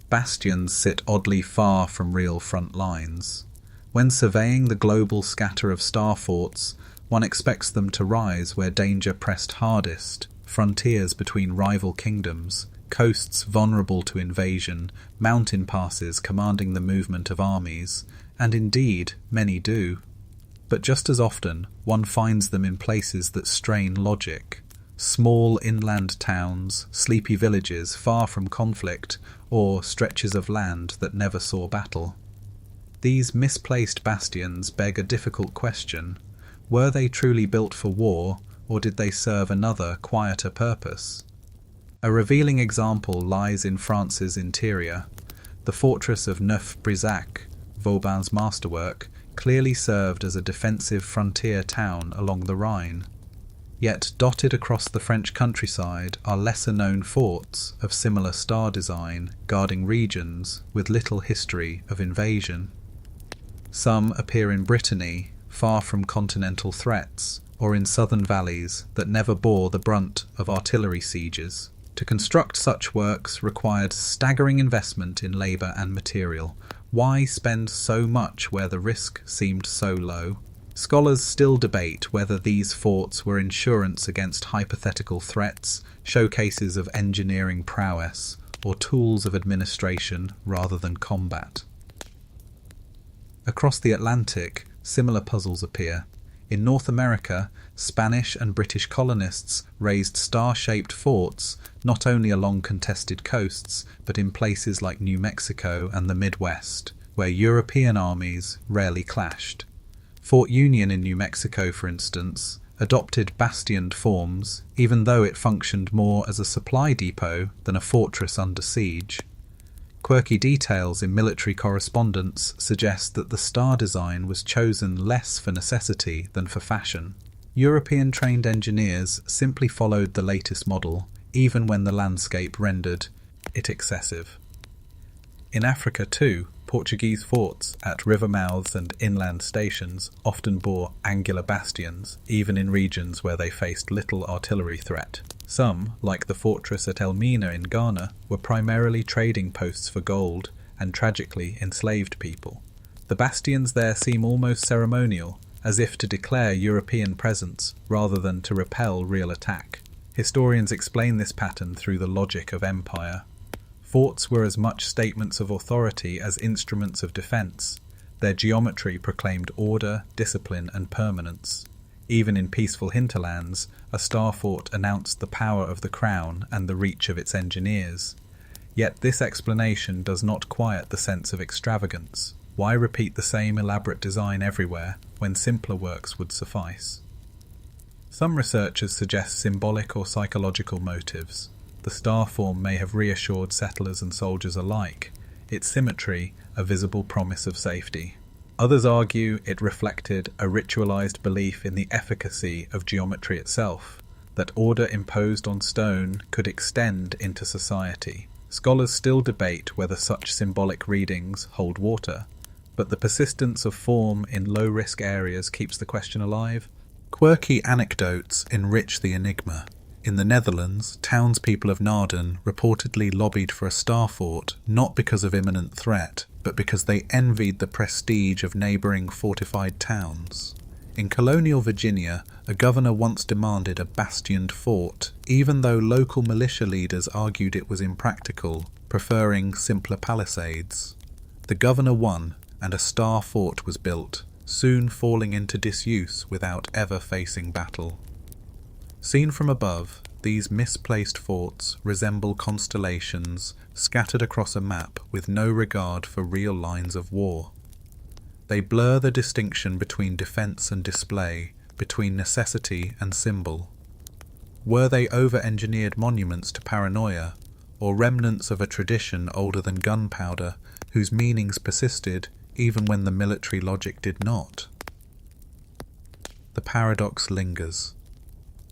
Bastions sit oddly far from real front lines. When surveying the global scatter of star forts, one expects them to rise where danger pressed hardest, frontiers between rival kingdoms, coasts vulnerable to invasion, mountain passes commanding the movement of armies, and indeed many do. But just as often, one finds them in places that strain logic. Small inland towns, sleepy villages far from conflict, or stretches of land that never saw battle. These misplaced bastions beg a difficult question. Were they truly built for war, or did they serve another, quieter purpose? A revealing example lies in France's interior. The fortress of Neuf-Brisach, Vauban's masterwork, clearly served as a defensive frontier town along the Rhine. Yet dotted across the French countryside are lesser-known forts of similar star design, guarding regions with little history of invasion. Some appear in Brittany, far from continental threats, or in southern valleys that never bore the brunt of artillery sieges. To construct such works required staggering investment in labour and material. Why spend so much where the risk seemed so low? Scholars still debate whether these forts were insurance against hypothetical threats, showcases of engineering prowess, or tools of administration rather than combat. Across the Atlantic, similar puzzles appear. In North America, Spanish and British colonists raised star-shaped forts not only along contested coasts, but in places like New Mexico and the Midwest, where European armies rarely clashed. Fort Union in New Mexico, for instance, adopted bastioned forms, even though it functioned more as a supply depot than a fortress under siege. Quirky details in military correspondence suggest that the star design was chosen less for necessity than for fashion. European-trained engineers simply followed the latest model, even when the landscape rendered it excessive. In Africa too, Portuguese forts at river mouths and inland stations often bore angular bastions, even in regions where they faced little artillery threat. Some, like the fortress at Elmina in Ghana, were primarily trading posts for gold and tragically enslaved people. The bastions there seem almost ceremonial, as if to declare European presence rather than to repel real attack. Historians explain this pattern through the logic of empire. Forts were as much statements of authority as instruments of defence. Their geometry proclaimed order, discipline and permanence. Even in peaceful hinterlands, a star fort announced the power of the crown and the reach of its engineers. Yet this explanation does not quiet the sense of extravagance. Why repeat the same elaborate design everywhere, when simpler works would suffice? Some researchers suggest symbolic or psychological motives. The star form may have reassured settlers and soldiers alike, its symmetry a visible promise of safety. Others argue it reflected a ritualized belief in the efficacy of geometry itself, that order imposed on stone could extend into society. Scholars still debate whether such symbolic readings hold water, but the persistence of form in low-risk areas keeps the question alive. Quirky anecdotes enrich the enigma. In the Netherlands, townspeople of Naarden reportedly lobbied for a star fort not because of imminent threat, but because they envied the prestige of neighbouring fortified towns. In colonial Virginia, a governor once demanded a bastioned fort, even though local militia leaders argued it was impractical, preferring simpler palisades. The governor won, and a star fort was built, soon falling into disuse without ever facing battle. Seen from above, these misplaced forts resemble constellations scattered across a map with no regard for real lines of war. They blur the distinction between defence and display, between necessity and symbol. Were they over-engineered monuments to paranoia, or remnants of a tradition older than gunpowder, whose meanings persisted even when the military logic did not? The paradox lingers.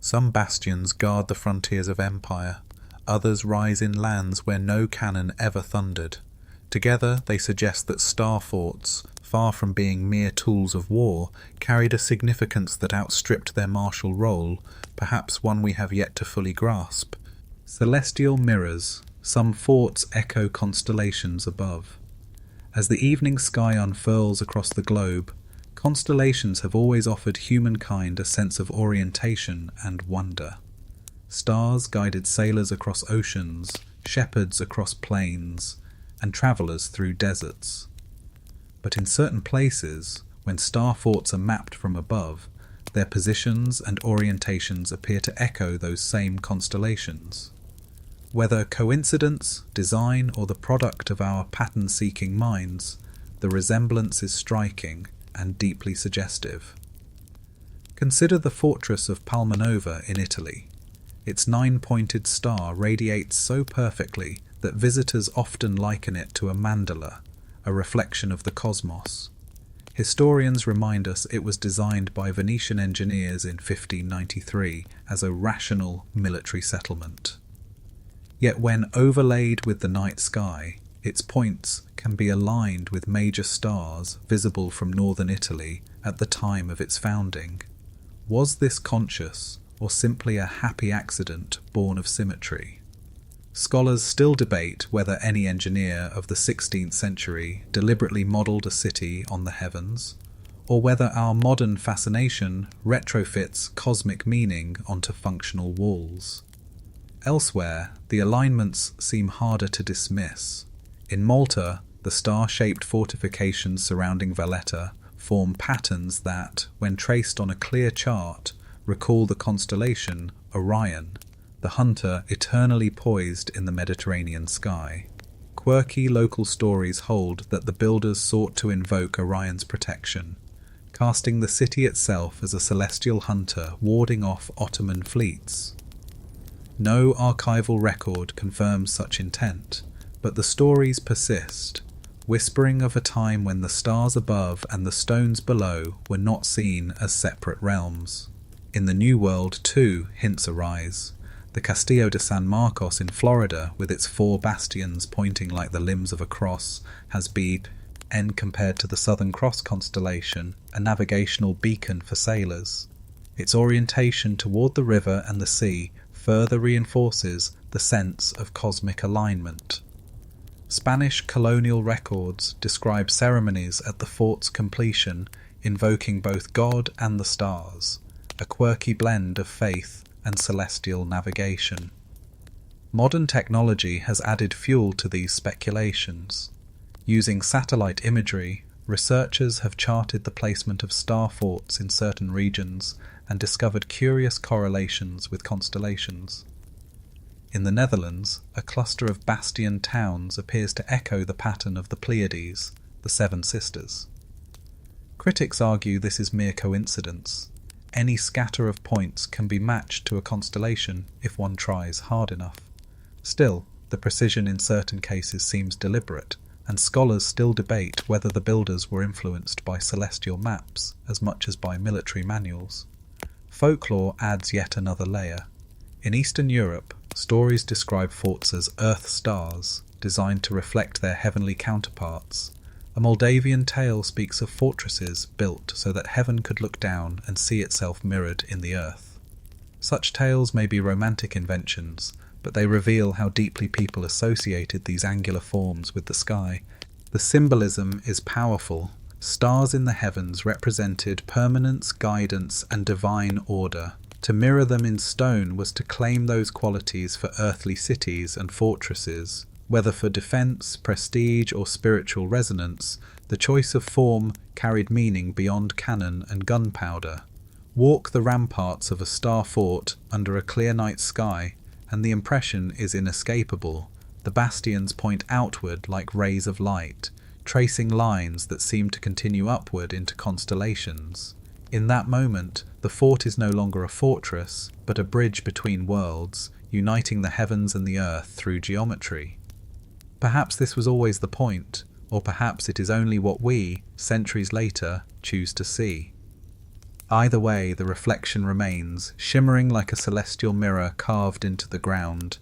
Some bastions guard the frontiers of empire, others rise in lands where no cannon ever thundered. Together they suggest that star forts, far from being mere tools of war, carried a significance that outstripped their martial role, perhaps one we have yet to fully grasp. Celestial mirrors, some forts echo constellations above. As the evening sky unfurls across the globe, constellations have always offered humankind a sense of orientation and wonder. Stars guided sailors across oceans, shepherds across plains, and travellers through deserts. But in certain places, when star forts are mapped from above, their positions and orientations appear to echo those same constellations. Whether coincidence, design, or the product of our pattern-seeking minds, the resemblance is striking and deeply suggestive. Consider the fortress of Palmanova in Italy. Its 9-pointed star radiates so perfectly that visitors often liken it to a mandala, a reflection of the cosmos. Historians remind us it was designed by Venetian engineers in 1593 as a rational military settlement. Yet when overlaid with the night sky, its points can be aligned with major stars visible from northern Italy at the time of its founding. Was this conscious, or simply a happy accident born of symmetry? Scholars still debate whether any engineer of the 16th century deliberately modelled a city on the heavens, or whether our modern fascination retrofits cosmic meaning onto functional walls. Elsewhere, the alignments seem harder to dismiss. In Malta, the star-shaped fortifications surrounding Valletta form patterns that, when traced on a clear chart, recall the constellation Orion, the hunter eternally poised in the Mediterranean sky. Quirky local stories hold that the builders sought to invoke Orion's protection, casting the city itself as a celestial hunter warding off Ottoman fleets. No archival record confirms such intent, but the stories persist, whispering of a time when the stars above and the stones below were not seen as separate realms. In the New World, too, hints arise. The Castillo de San Marcos in Florida, with its 4 bastions pointing like the limbs of a cross, has been, compared to the Southern Cross constellation, a navigational beacon for sailors. Its orientation toward the river and the sea further reinforces the sense of cosmic alignment. Spanish colonial records describe ceremonies at the fort's completion invoking both God and the stars, a quirky blend of faith and celestial navigation. Modern technology has added fuel to these speculations. Using satellite imagery, researchers have charted the placement of star forts in certain regions and discovered curious correlations with constellations. In the Netherlands, a cluster of bastion towns appears to echo the pattern of the Pleiades, the Seven Sisters. Critics argue this is mere coincidence. Any scatter of points can be matched to a constellation if one tries hard enough. Still, the precision in certain cases seems deliberate, and scholars still debate whether the builders were influenced by celestial maps as much as by military manuals. Folklore adds yet another layer. In Eastern Europe, stories describe forts as earth stars, designed to reflect their heavenly counterparts. A Moldavian tale speaks of fortresses built so that heaven could look down and see itself mirrored in the earth. Such tales may be romantic inventions, but they reveal how deeply people associated these angular forms with the sky. The symbolism is powerful. Stars in the heavens represented permanence, guidance, and divine order. To mirror them in stone was to claim those qualities for earthly cities and fortresses. Whether for defense, prestige, or spiritual resonance, the choice of form carried meaning beyond cannon and gunpowder. Walk the ramparts of a star fort under a clear night sky, and the impression is inescapable. The bastions point outward like rays of light, tracing lines that seem to continue upward into constellations. In that moment, the fort is no longer a fortress, but a bridge between worlds, uniting the heavens and the earth through geometry. Perhaps this was always the point, or perhaps it is only what we, centuries later, choose to see. Either way, the reflection remains, shimmering like a celestial mirror carved into the ground.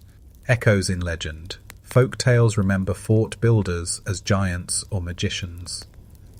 Echoes in legend. Folk tales remember fort builders as giants or magicians.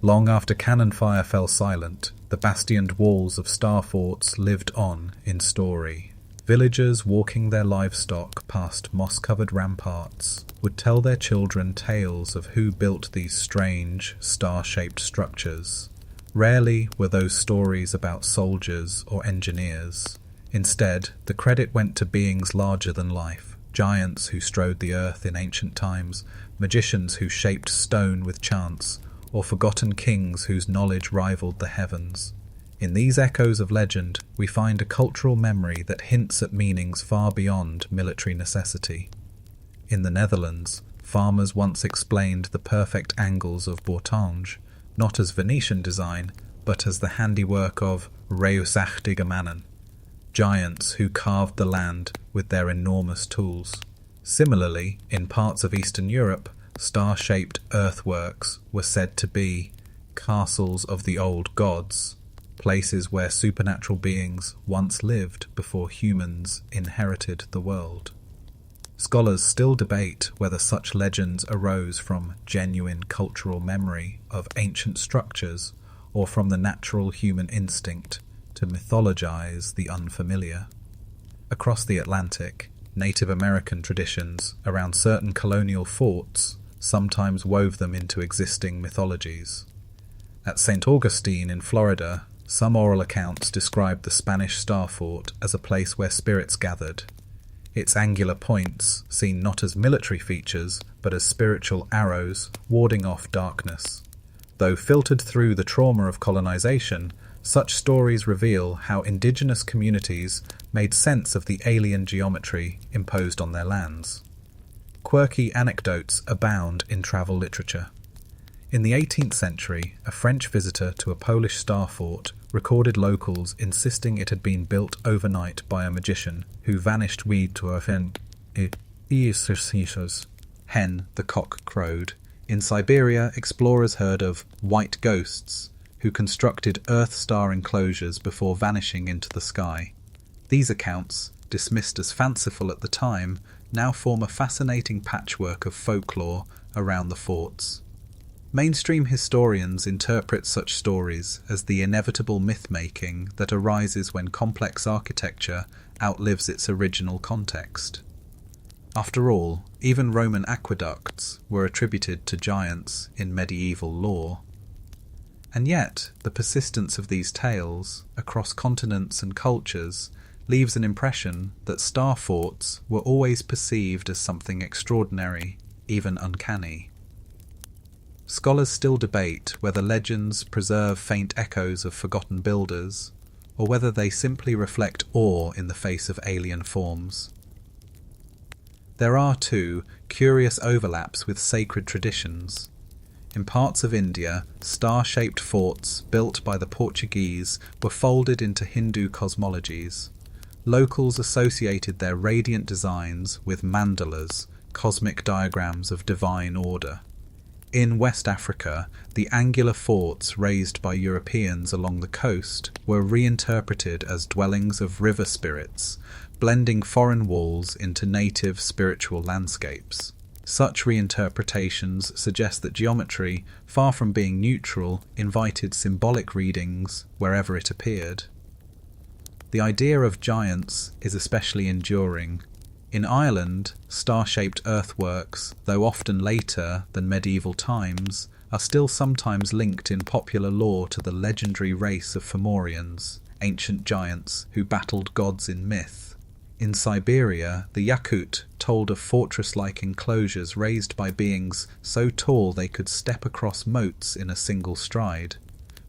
Long after cannon fire fell silent, the bastioned walls of star forts lived on in story. Villagers walking their livestock past moss-covered ramparts would tell their children tales of who built these strange, star-shaped structures. Rarely were those stories about soldiers or engineers. Instead, the credit went to beings larger than life, giants who strode the earth in ancient times, magicians who shaped stone with chance, or forgotten kings whose knowledge rivaled the heavens. In these echoes of legend, we find a cultural memory that hints at meanings far beyond military necessity. In the Netherlands, farmers once explained the perfect angles of Bourtange, not as Venetian design, but as the handiwork of reusachtige mannen, giants who carved the land with their enormous tools. Similarly, in parts of Eastern Europe, star-shaped earthworks were said to be castles of the old gods, places where supernatural beings once lived before humans inherited the world. Scholars still debate whether such legends arose from genuine cultural memory of ancient structures or from the natural human instinct to mythologize the unfamiliar. Across the Atlantic, Native American traditions around certain colonial forts sometimes wove them into existing mythologies. At St. Augustine in Florida, some oral accounts describe the Spanish Star Fort as a place where spirits gathered. Its angular points seen not as military features, but as spiritual arrows warding off darkness. Though filtered through the trauma of colonization, such stories reveal how indigenous communities made sense of the alien geometry imposed on their lands. Quirky anecdotes abound in travel literature. In the 18th century, a French visitor to a Polish star fort recorded locals insisting it had been built overnight by a magician who vanished hen, the cock crowed. In Siberia, explorers heard of white ghosts who constructed Earth-star enclosures before vanishing into the sky. These accounts, dismissed as fanciful at the time, now form a fascinating patchwork of folklore around the forts. Mainstream historians interpret such stories as the inevitable myth-making that arises when complex architecture outlives its original context. After all, even Roman aqueducts were attributed to giants in medieval lore. And yet, the persistence of these tales, across continents and cultures, leaves an impression that star forts were always perceived as something extraordinary, even uncanny. Scholars still debate whether legends preserve faint echoes of forgotten builders, or whether they simply reflect awe in the face of alien forms. There are, too, curious overlaps with sacred traditions. In parts of India, star-shaped forts built by the Portuguese were folded into Hindu cosmologies. Locals associated their radiant designs with mandalas, cosmic diagrams of divine order. In West Africa, the angular forts raised by Europeans along the coast were reinterpreted as dwellings of river spirits, blending foreign walls into native spiritual landscapes. Such reinterpretations suggest that geometry, far from being neutral, invited symbolic readings wherever it appeared. The idea of giants is especially enduring. In Ireland, star-shaped earthworks, though often later than medieval times, are still sometimes linked in popular lore to the legendary race of Fomorians, ancient giants who battled gods in myth. In Siberia, the Yakut told of fortress-like enclosures raised by beings so tall they could step across moats in a single stride.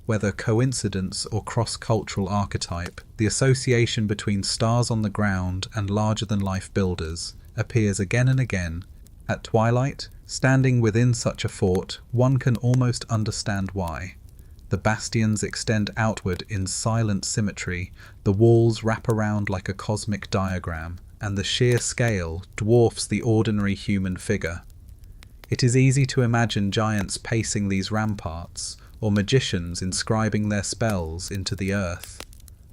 Whether coincidence or cross-cultural archetype, the association between stars on the ground and larger-than-life builders appears again and again. At twilight, standing within such a fort, one can almost understand why. The bastions extend outward in silent symmetry, the walls wrap around like a cosmic diagram, and the sheer scale dwarfs the ordinary human figure. It is easy to imagine giants pacing these ramparts, or magicians inscribing their spells into the earth.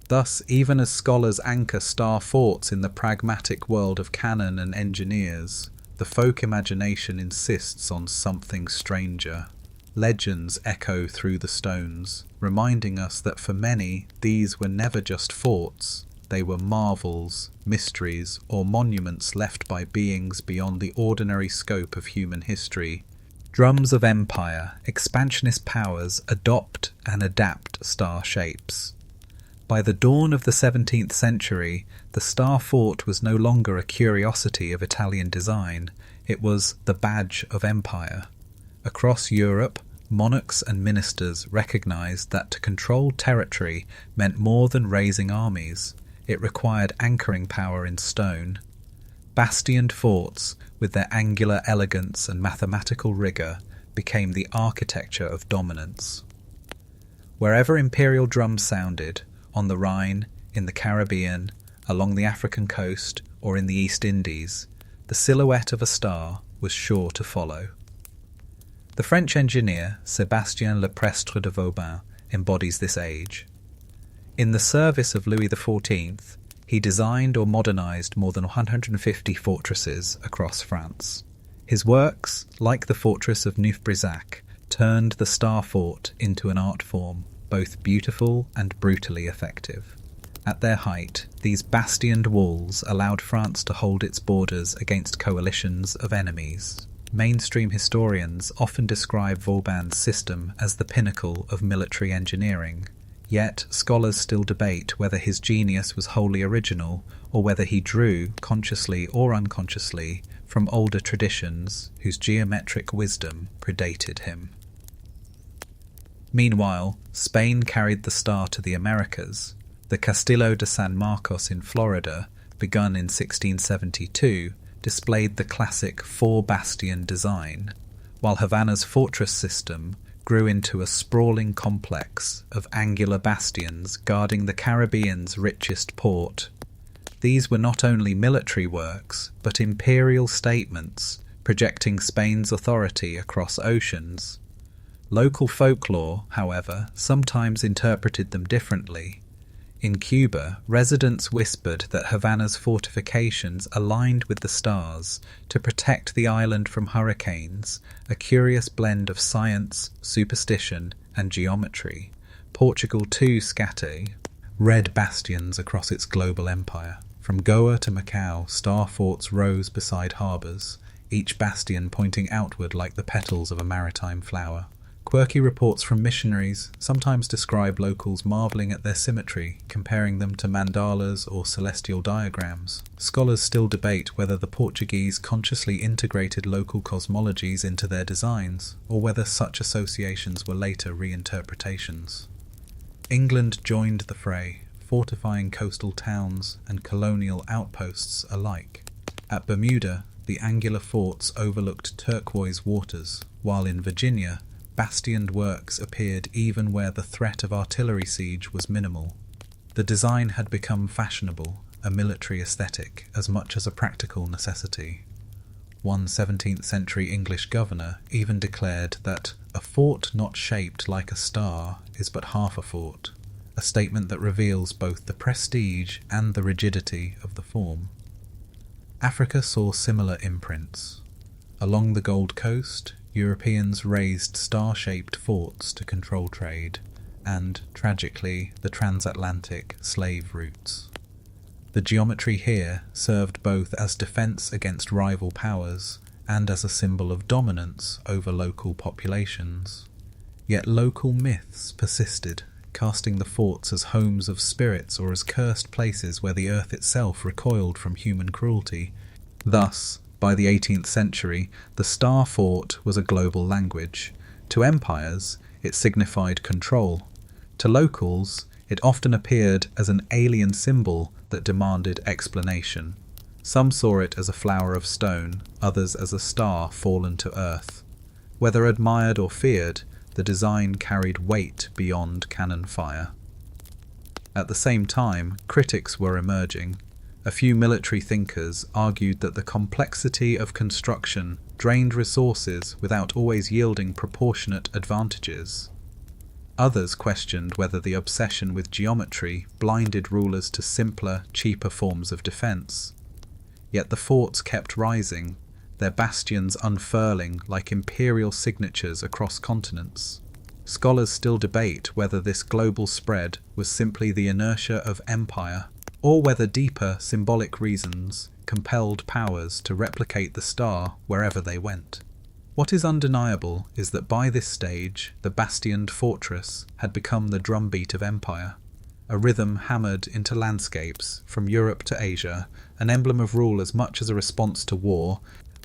Thus, even as scholars anchor star forts in the pragmatic world of cannon and engineers, the folk imagination insists on something stranger. Legends echo through the stones, reminding us that for many, these were never just forts. They were marvels, mysteries, or monuments left by beings beyond the ordinary scope of human history. Drums of empire, expansionist powers adopt and adapt star shapes. By the dawn of the 17th century, the star fort was no longer a curiosity of Italian design, it was the badge of empire. Across Europe, monarchs and ministers recognized that to control territory meant more than raising armies. It required anchoring power in stone. Bastioned forts, with their angular elegance and mathematical rigour, became the architecture of dominance. Wherever imperial drums sounded, on the Rhine, in the Caribbean, along the African coast, or in the East Indies, the silhouette of a star was sure to follow. The French engineer Sébastien Leprestre de Vauban embodies this age. In the service of Louis XIV, he designed or modernised more than 150 fortresses across France. His works, like the fortress of Neuf-Brissac, turned the star fort into an art form, both beautiful and brutally effective. At their height, these bastioned walls allowed France to hold its borders against coalitions of enemies. Mainstream historians often describe Vauban's system as the pinnacle of military engineering, yet scholars still debate whether his genius was wholly original or whether he drew, consciously or unconsciously, from older traditions whose geometric wisdom predated him. Meanwhile, Spain carried the star to the Americas. The Castillo de San Marcos in Florida, begun in 1672, displayed the classic four-bastion design, while Havana's fortress system grew into a sprawling complex of angular bastions guarding the Caribbean's richest port. These were not only military works, but imperial statements, projecting Spain's authority across oceans. Local folklore, however, sometimes interpreted them differently. In Cuba, residents whispered that Havana's fortifications aligned with the stars to protect the island from hurricanes, a curious blend of science, superstition, and geometry. Portugal too scattered red bastions across its global empire. From Goa to Macau, star forts rose beside harbours, each bastion pointing outward like the petals of a maritime flower. Quirky reports from missionaries sometimes describe locals marvelling at their symmetry, comparing them to mandalas or celestial diagrams. Scholars still debate whether the Portuguese consciously integrated local cosmologies into their designs, or whether such associations were later reinterpretations. England joined the fray, fortifying coastal towns and colonial outposts alike. At Bermuda, the angular forts overlooked turquoise waters, while in Virginia, bastioned works appeared even where the threat of artillery siege was minimal. The design had become fashionable, a military aesthetic, as much as a practical necessity. One 17th century English governor even declared that a fort not shaped like a star is but half a fort, a statement that reveals both the prestige and the rigidity of the form. Africa saw similar imprints. Along the Gold Coast, Europeans raised star-shaped forts to control trade, and, tragically, the transatlantic slave routes. The geometry here served both as defence against rival powers and as a symbol of dominance over local populations. Yet local myths persisted, casting the forts as homes of spirits or as cursed places where the earth itself recoiled from human cruelty. Thus, by the 18th century, the star fort was a global language. To empires, it signified control. To locals, it often appeared as an alien symbol that demanded explanation. Some saw it as a flower of stone, others as a star fallen to earth. Whether admired or feared, the design carried weight beyond cannon fire. At the same time, critics were emerging. A few military thinkers argued that the complexity of construction drained resources without always yielding proportionate advantages. Others questioned whether the obsession with geometry blinded rulers to simpler, cheaper forms of defense. Yet the forts kept rising, their bastions unfurling like imperial signatures across continents. Scholars still debate whether this global spread was simply the inertia of empire, or whether deeper symbolic reasons compelled powers to replicate the star wherever they went. What is undeniable is that by this stage, the bastioned fortress had become the drumbeat of empire, a rhythm hammered into landscapes from Europe to Asia, an emblem of rule as much as a response to war.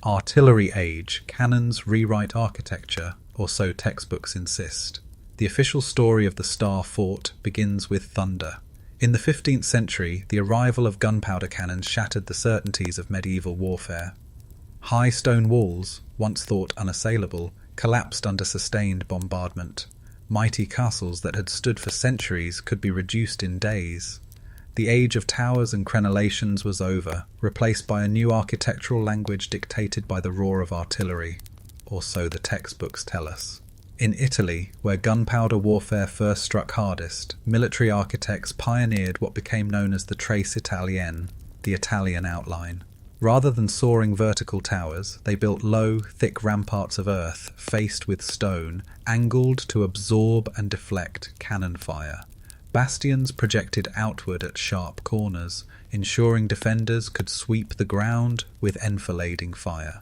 Artillery age, cannons rewrite architecture, or so textbooks insist. The official story of the Star Fort begins with thunder. In the 15th century, the arrival of gunpowder cannons shattered the certainties of medieval warfare. High stone walls, once thought unassailable, collapsed under sustained bombardment. Mighty castles that had stood for centuries could be reduced in days. The age of towers and crenellations was over, replaced by a new architectural language dictated by the roar of artillery, or so the textbooks tell us. In Italy, where gunpowder warfare first struck hardest, military architects pioneered what became known as the Tres Italienne, the Italian outline. Rather than soaring vertical towers, they built low, thick ramparts of earth, faced with stone, angled to absorb and deflect cannon fire. Bastions projected outward at sharp corners, ensuring defenders could sweep the ground with enfilading fire.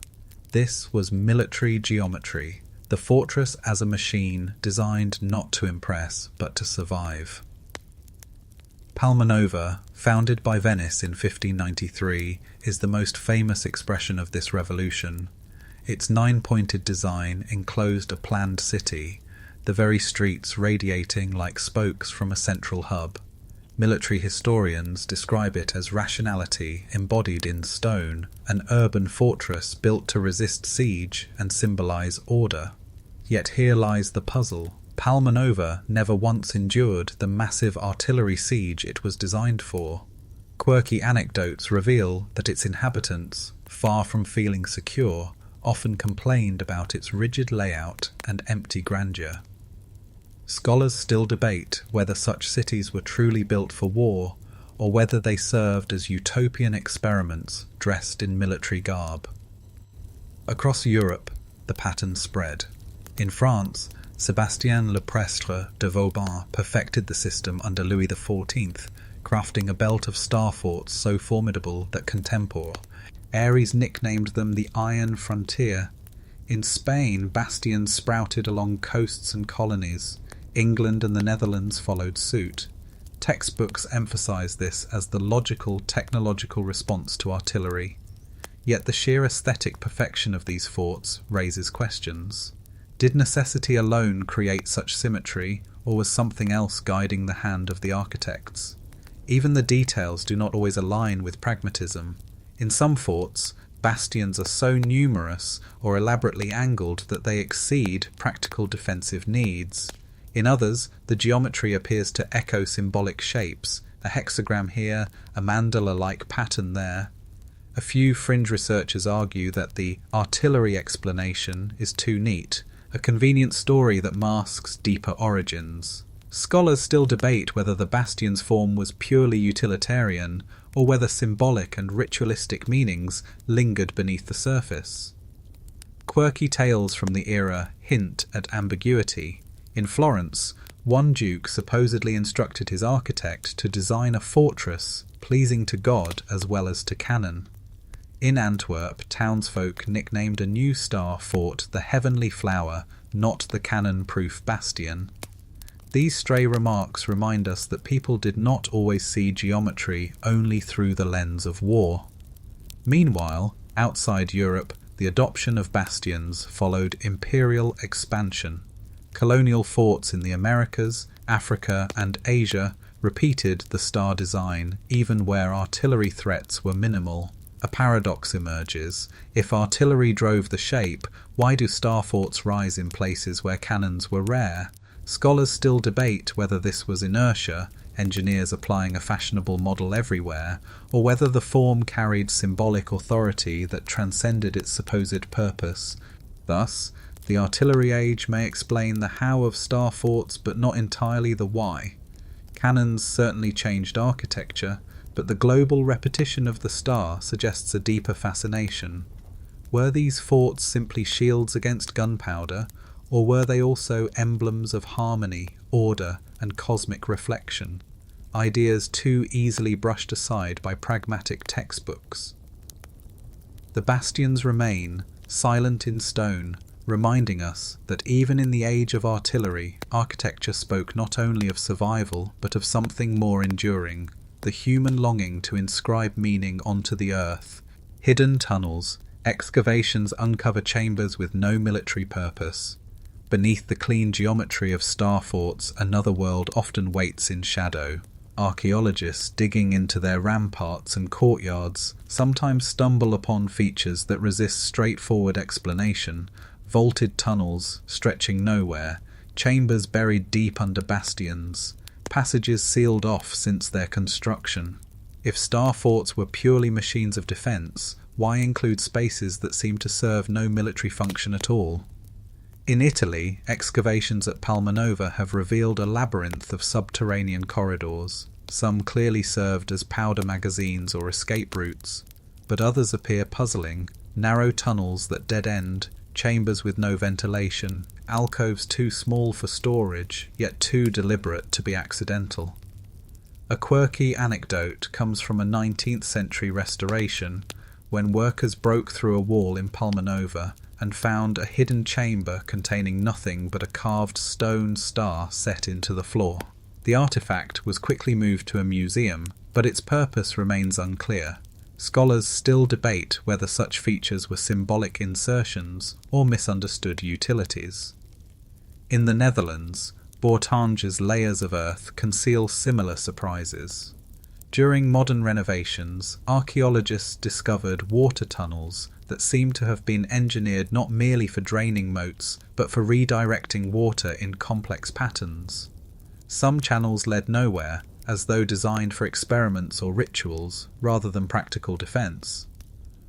This was military geometry, the fortress as a machine designed not to impress but to survive. Palmanova, founded by Venice in 1593, is the most famous expression of this revolution. Its nine-pointed design enclosed a planned city, the very streets radiating like spokes from a central hub. Military historians describe it as rationality embodied in stone, an urban fortress built to resist siege and symbolize order. Yet here lies the puzzle. Palmanova never once endured the massive artillery siege it was designed for. Quirky anecdotes reveal that its inhabitants, far from feeling secure, often complained about its rigid layout and empty grandeur. Scholars still debate whether such cities were truly built for war, or whether they served as utopian experiments dressed in military garb. Across Europe, the pattern spread. In France, Sébastien Le Prestre de Vauban perfected the system under Louis XIV, crafting a belt of star forts so formidable that contemporary Ares nicknamed them the Iron Frontier. In Spain, bastions sprouted along coasts and colonies. England and the Netherlands followed suit. Textbooks emphasize this as the logical technological response to artillery. Yet the sheer aesthetic perfection of these forts raises questions. Did necessity alone create such symmetry, or was something else guiding the hand of the architects? Even the details do not always align with pragmatism. In some forts, bastions are so numerous or elaborately angled that they exceed practical defensive needs. In others, the geometry appears to echo symbolic shapes, a hexagram here, a mandala-like pattern there. A few fringe researchers argue that the artillery explanation is too neat, a convenient story that masks deeper origins. Scholars still debate whether the bastion's form was purely utilitarian, or whether symbolic and ritualistic meanings lingered beneath the surface. Quirky tales from the era hint at ambiguity. In Florence, one duke supposedly instructed his architect to design a fortress pleasing to God as well as to cannon. In Antwerp, townsfolk nicknamed a new star fort the Heavenly Flower, not the cannon-proof bastion. These stray remarks remind us that people did not always see geometry only through the lens of war. Meanwhile, outside Europe, the adoption of bastions followed imperial expansion. Colonial forts in the Americas, Africa, and Asia repeated the star design even where artillery threats were minimal. A paradox emerges. If artillery drove the shape, why do star forts rise in places where cannons were rare? Scholars still debate whether this was inertia, engineers applying a fashionable model everywhere, or whether the form carried symbolic authority that transcended its supposed purpose. Thus, the artillery age may explain the how of star forts but not entirely the why. Cannons certainly changed architecture, but the global repetition of the star suggests a deeper fascination. Were these forts simply shields against gunpowder, or were they also emblems of harmony, order, and cosmic reflection? Ideas too easily brushed aside by pragmatic textbooks. The bastions remain, silent in stone, reminding us that even in the age of artillery, architecture spoke not only of survival but of something more enduring, the human longing to inscribe meaning onto the earth. Hidden tunnels, excavations uncover chambers with no military purpose. Beneath the clean geometry of star forts, another world often waits in shadow. Archaeologists digging into their ramparts and courtyards sometimes stumble upon features that resist straightforward explanation: vaulted tunnels stretching nowhere, chambers buried deep under bastions, passages sealed off since their construction. If star forts were purely machines of defense, why include spaces that seem to serve no military function at all? In Italy, excavations at Palmanova have revealed a labyrinth of subterranean corridors. Some clearly served as powder magazines or escape routes, but others appear puzzling: narrow tunnels that dead-end, chambers with no ventilation, alcoves too small for storage, yet too deliberate to be accidental. A quirky anecdote comes from a 19th century restoration, when workers broke through a wall in Palmanova and found a hidden chamber containing nothing but a carved stone star set into the floor. The artifact was quickly moved to a museum, but its purpose remains unclear. Scholars still debate whether such features were symbolic insertions or misunderstood utilities. In the Netherlands, Bourtange's layers of earth conceal similar surprises. During modern renovations, archaeologists discovered water tunnels that seem to have been engineered not merely for draining moats, but for redirecting water in complex patterns. Some channels led nowhere, as though designed for experiments or rituals, rather than practical defense.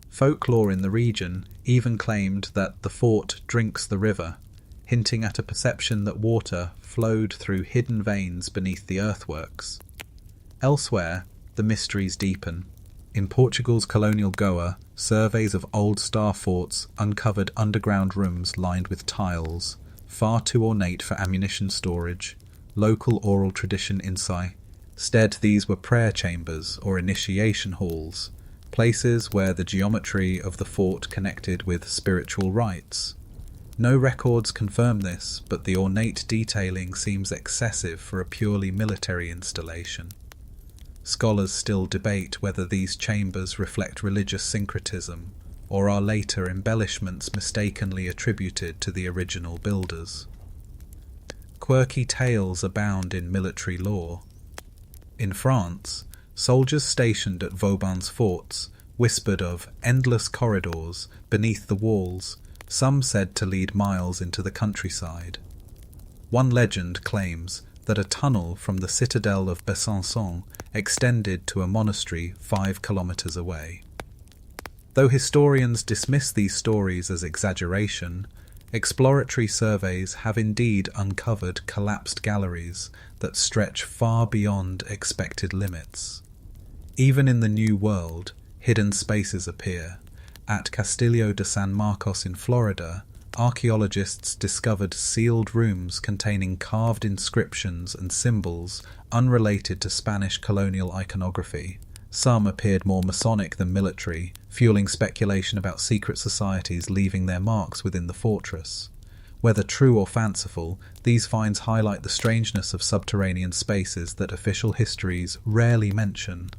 Folklore in the region even claimed that the fort drinks the river, hinting at a perception that water flowed through hidden veins beneath the earthworks. Elsewhere, the mysteries deepen. In Portugal's colonial Goa, surveys of old star forts uncovered underground rooms lined with tiles, far too ornate for ammunition storage. Local oral tradition insight. Instead, these were prayer chambers or initiation halls, places where the geometry of the fort connected with spiritual rites. No records confirm this, but the ornate detailing seems excessive for a purely military installation. Scholars still debate whether these chambers reflect religious syncretism or are later embellishments mistakenly attributed to the original builders. Quirky tales abound in military lore. In France, soldiers stationed at Vauban's forts whispered of endless corridors beneath the walls, some said to lead miles into the countryside. One legend claims that a tunnel from the citadel of Besançon extended to a monastery 5 kilometers away. Though historians dismiss these stories as exaggeration, exploratory surveys have indeed uncovered collapsed galleries that stretch far beyond expected limits. Even in the New World, hidden spaces appear. At Castillo de San Marcos in Florida, archaeologists discovered sealed rooms containing carved inscriptions and symbols unrelated to Spanish colonial iconography. Some appeared more Masonic than military, fueling speculation about secret societies leaving their marks within the fortress. Whether true or fanciful, these finds highlight the strangeness of subterranean spaces that official histories rarely mention.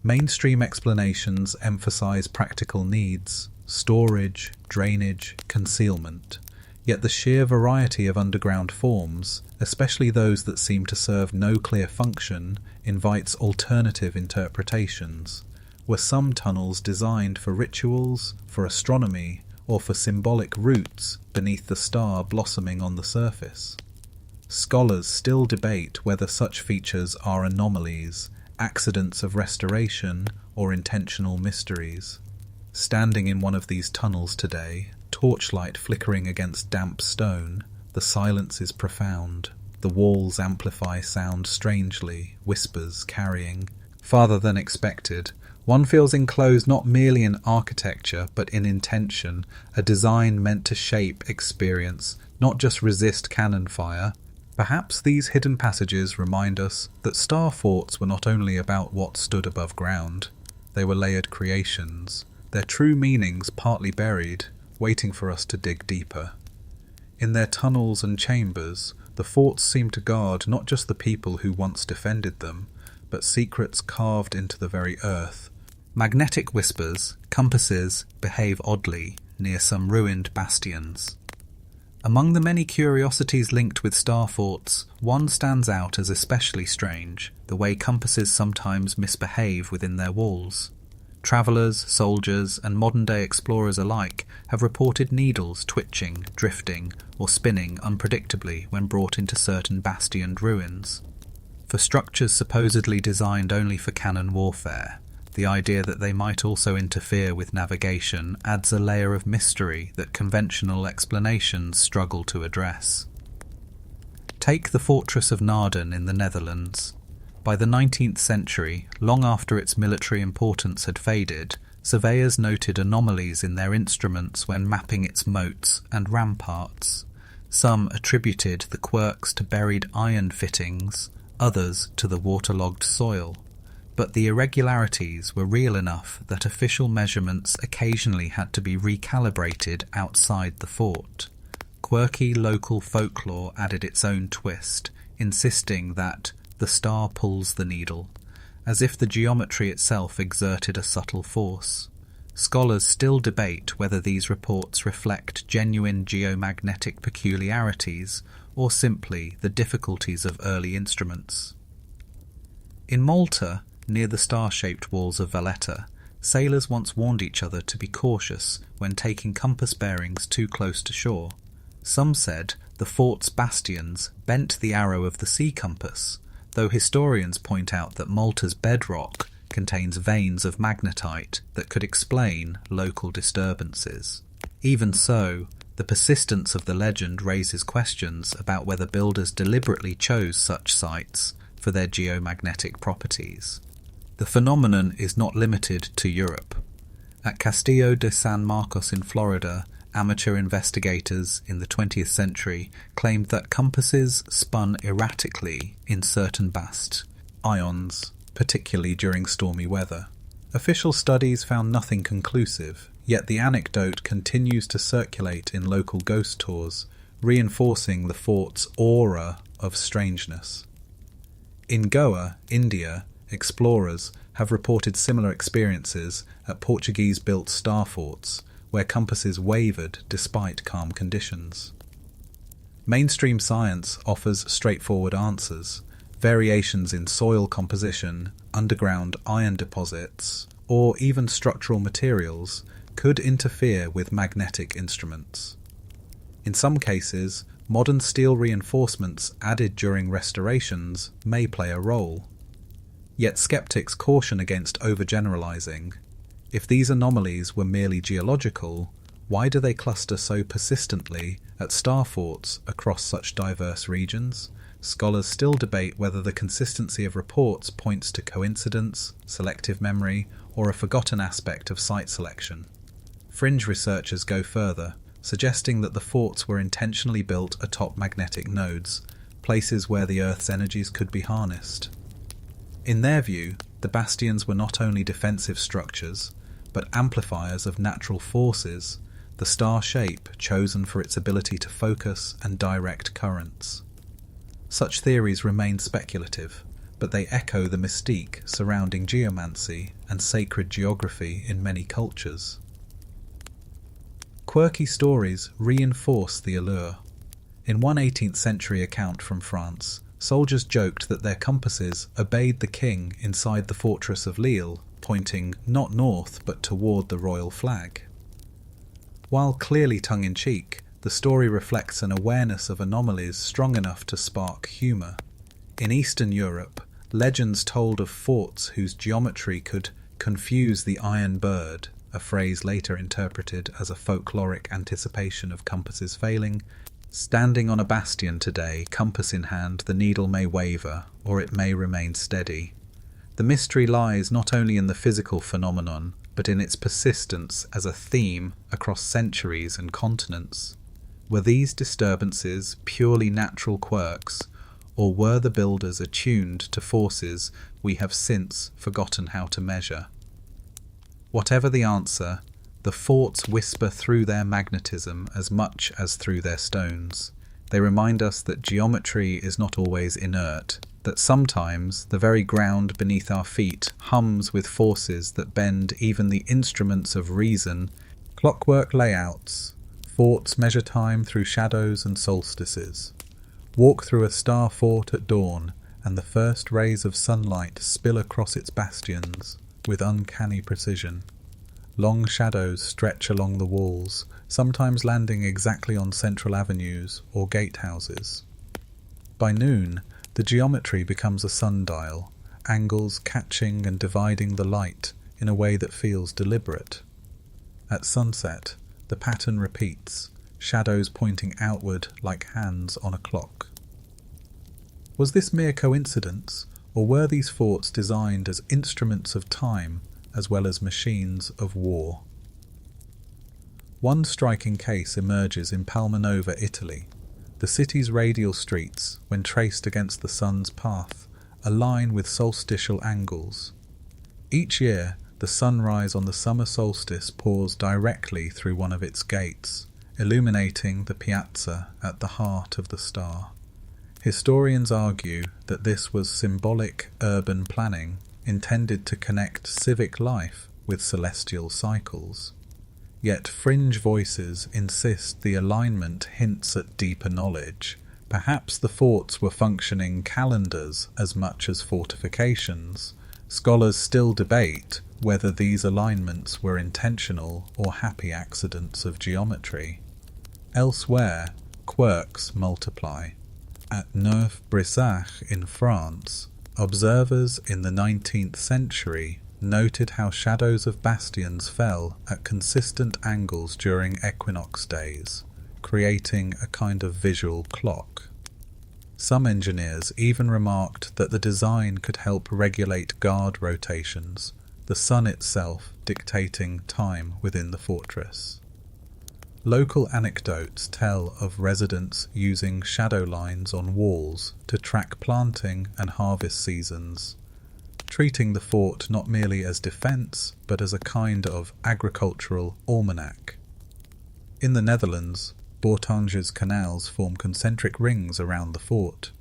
Mainstream explanations emphasize practical needs: storage, drainage, concealment. Yet the sheer variety of underground forms, especially those that seem to serve no clear function, invites alternative interpretations. Were some tunnels designed for rituals, for astronomy, or for symbolic routes beneath the star blossoming on the surface? Scholars still debate whether such features are anomalies, accidents of restoration, or intentional mysteries. Standing in one of these tunnels today, torchlight flickering against damp stone, the silence is profound. The walls amplify sound strangely, whispers carrying. Farther than expected, one feels enclosed not merely in architecture but in intention, a design meant to shape experience, not just resist cannon fire. Perhaps these hidden passages remind us that star forts were not only about what stood above ground, they were layered creations, their true meanings partly buried, waiting for us to dig deeper. In their tunnels and chambers, the forts seem to guard not just the people who once defended them, but secrets carved into the very earth. Magnetic whispers, compasses, behave oddly near some ruined bastions. Among the many curiosities linked with star forts, one stands out as especially strange: the way compasses sometimes misbehave within their walls. Travellers, soldiers, and modern-day explorers alike have reported needles twitching, drifting, or spinning unpredictably when brought into certain bastioned ruins. For structures supposedly designed only for cannon warfare, the idea that they might also interfere with navigation adds a layer of mystery that conventional explanations struggle to address. Take the fortress of Naarden in the Netherlands. By the 19th century, long after its military importance had faded, surveyors noted anomalies in their instruments when mapping its moats and ramparts. Some attributed the quirks to buried iron fittings, others to the waterlogged soil. But the irregularities were real enough that official measurements occasionally had to be recalibrated outside the fort. Quirky local folklore added its own twist, insisting that the star pulls the needle, as if the geometry itself exerted a subtle force. Scholars still debate whether these reports reflect genuine geomagnetic peculiarities or simply the difficulties of early instruments. In Malta, near the star-shaped walls of Valletta, sailors once warned each other to be cautious when taking compass bearings too close to shore. Some said the fort's bastions bent the arrow of the sea compass, though historians point out that Malta's bedrock contains veins of magnetite that could explain local disturbances. Even so, the persistence of the legend raises questions about whether builders deliberately chose such sites for their geomagnetic properties. The phenomenon is not limited to Europe. At Castillo de San Marcos in Florida, amateur investigators in the 20th century claimed that compasses spun erratically in certain ions, particularly during stormy weather. Official studies found nothing conclusive, yet the anecdote continues to circulate in local ghost tours, reinforcing the fort's aura of strangeness. In Goa, India, explorers have reported similar experiences at Portuguese-built star forts, where compasses wavered despite calm conditions. Mainstream science offers straightforward answers. Variations in soil composition, underground iron deposits, or even structural materials could interfere with magnetic instruments. In some cases, modern steel reinforcements added during restorations may play a role. Yet skeptics caution against overgeneralizing. If these anomalies were merely geological, why do they cluster so persistently at star forts across such diverse regions? Scholars still debate whether the consistency of reports points to coincidence, selective memory, or a forgotten aspect of site selection. Fringe researchers go further, suggesting that the forts were intentionally built atop magnetic nodes, places where the Earth's energies could be harnessed. In their view, the bastions were not only defensive structures, but amplifiers of natural forces, the star shape chosen for its ability to focus and direct currents. Such theories remain speculative, but they echo the mystique surrounding geomancy and sacred geography in many cultures. Quirky stories reinforce the allure. In one 18th century account from France, soldiers joked that their compasses obeyed the king inside the fortress of Lille, pointing not north but toward the royal flag. While clearly tongue-in-cheek, the story reflects an awareness of anomalies strong enough to spark humour. In Eastern Europe, legends told of forts whose geometry could confuse the iron bird, a phrase later interpreted as a folkloric anticipation of compasses failing. Standing on a bastion today, compass in hand, the needle may waver, or it may remain steady. The mystery lies not only in the physical phenomenon, but in its persistence as a theme across centuries and continents. Were these disturbances purely natural quirks, or were the builders attuned to forces we have since forgotten how to measure? Whatever the answer, the forts whisper through their magnetism as much as through their stones. They remind us that geometry is not always inert, that sometimes the very ground beneath our feet hums with forces that bend even the instruments of reason. Clockwork layouts. Forts measure time through shadows and solstices. Walk through a star fort at dawn, and the first rays of sunlight spill across its bastions with uncanny precision. Long shadows stretch along the walls, sometimes landing exactly on central avenues or gatehouses. By noon, the geometry becomes a sundial, angles catching and dividing the light in a way that feels deliberate. At sunset, the pattern repeats, shadows pointing outward like hands on a clock. Was this mere coincidence, or were these forts designed as instruments of time as well as machines of war? One striking case emerges in Palmanova, Italy. The city's radial streets, when traced against the sun's path, align with solstitial angles. Each year, the sunrise on the summer solstice pours directly through one of its gates, illuminating the piazza at the heart of the star. Historians argue that this was symbolic urban planning intended to connect civic life with celestial cycles. Yet fringe voices insist the alignment hints at deeper knowledge. Perhaps the forts were functioning calendars as much as fortifications. Scholars still debate whether these alignments were intentional or happy accidents of geometry. Elsewhere, quirks multiply. At Neuf-Brisach in France, observers in the 19th century noted how shadows of bastions fell at consistent angles during equinox days, creating a kind of visual clock. Some engineers even remarked that the design could help regulate guard rotations, the sun itself dictating time within the fortress. Local anecdotes tell of residents using shadow lines on walls to track planting and harvest seasons, treating the fort not merely as defence but as a kind of agricultural almanac. In the Netherlands, Bourtange's canals form concentric rings around the fort.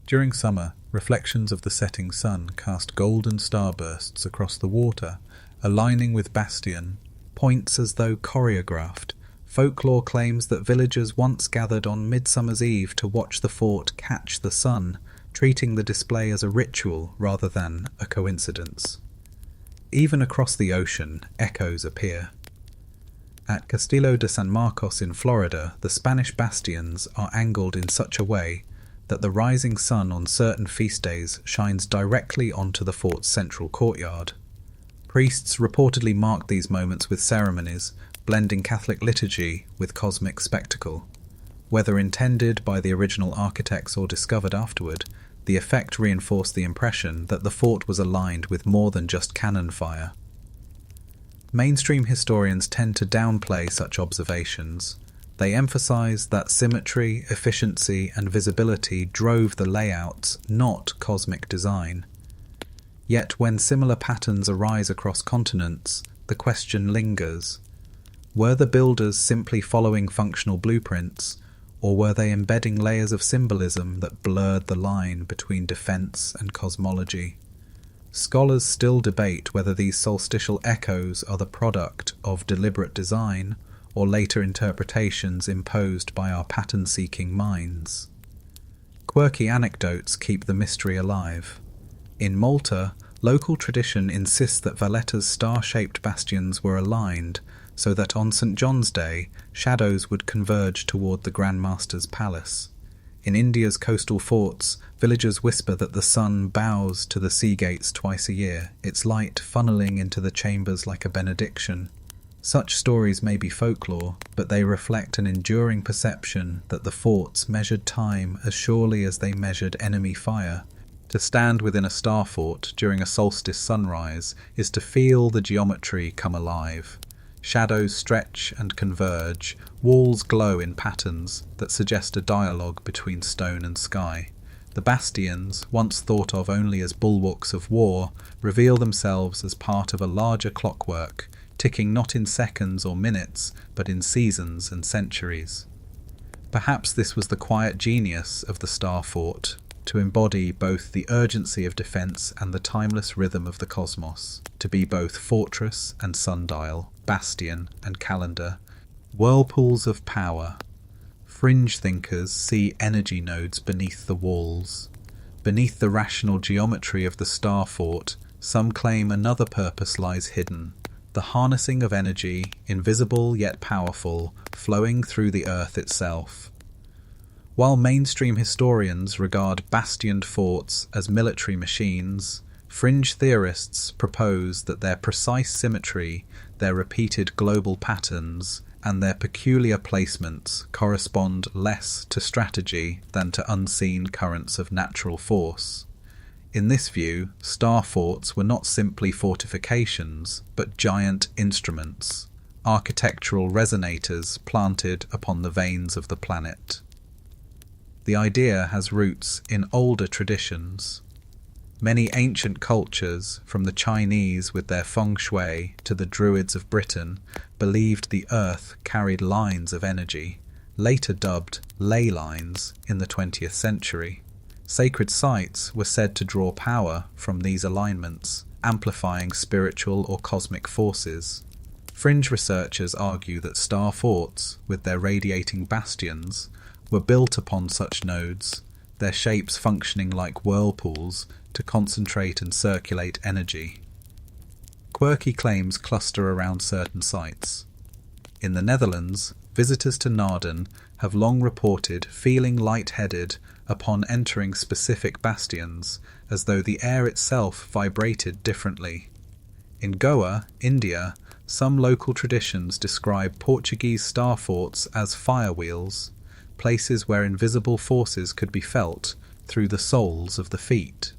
During summer, reflections of the setting sun cast golden starbursts across the water, aligning with bastion points as though choreographed. Folklore claims that villagers once gathered on Midsummer's Eve to watch the fort catch the sun, treating the display as a ritual rather than a coincidence. Even across the ocean, echoes appear. At Castillo de San Marcos in Florida, the Spanish bastions are angled in such a way that the rising sun on certain feast days shines directly onto the fort's central courtyard. Priests reportedly marked these moments with ceremonies, blending Catholic liturgy with cosmic spectacle. Whether intended by the original architects or discovered afterward, the effect reinforced the impression that the fort was aligned with more than just cannon fire. Mainstream historians tend to downplay such observations. They emphasize that symmetry, efficiency, and visibility drove the layouts, not cosmic design. Yet when similar patterns arise across continents, the question lingers. Were the builders simply following functional blueprints, or were they embedding layers of symbolism that blurred the line between defense and cosmology? Scholars still debate whether these solstitial echoes are the product of deliberate design or later interpretations imposed by our pattern-seeking minds. Quirky anecdotes keep the mystery alive. In Malta, Local tradition insists that Valletta's star-shaped bastions were aligned so that on St. John's Day, shadows would converge toward the Grand Master's palace. In India's coastal forts, villagers whisper that the sun bows to the sea gates twice a year, its light funneling into the chambers like a benediction. Such stories may be folklore, but they reflect an enduring perception that the forts measured time as surely as they measured enemy fire. To stand within a star fort during a solstice sunrise is to feel the geometry come alive. Shadows stretch and converge, walls glow in patterns that suggest a dialogue between stone and sky. The bastions, once thought of only as bulwarks of war, reveal themselves as part of a larger clockwork, ticking not in seconds or minutes, but in seasons and centuries. Perhaps this was the quiet genius of the star fort, to embody both the urgency of defence and the timeless rhythm of the cosmos, to be both fortress and sundial, bastion and calendar, whirlpools of power. Fringe thinkers see energy nodes beneath the walls. Beneath the rational geometry of the star fort, some claim another purpose lies hidden, the harnessing of energy, invisible yet powerful, flowing through the earth itself. While mainstream historians regard bastioned forts as military machines, fringe theorists propose that their precise symmetry, their repeated global patterns, and their peculiar placements correspond less to strategy than to unseen currents of natural force. In this view, star forts were not simply fortifications, but giant instruments, architectural resonators planted upon the veins of the planet. The idea has roots in older traditions. Many ancient cultures, from the Chinese with their feng shui to the Druids of Britain, believed the earth carried lines of energy, later dubbed ley lines in the 20th century. Sacred sites were said to draw power from these alignments, amplifying spiritual or cosmic forces. Fringe researchers argue that star forts, with their radiating bastions, were built upon such nodes, their shapes functioning like whirlpools to concentrate and circulate energy. Quirky claims cluster around certain sites. In the Netherlands, visitors to Naarden have long reported feeling lightheaded upon entering specific bastions, as though the air itself vibrated differently. In Goa, India, some local traditions describe Portuguese star forts as fire wheels, places where invisible forces could be felt through the soles of the feet.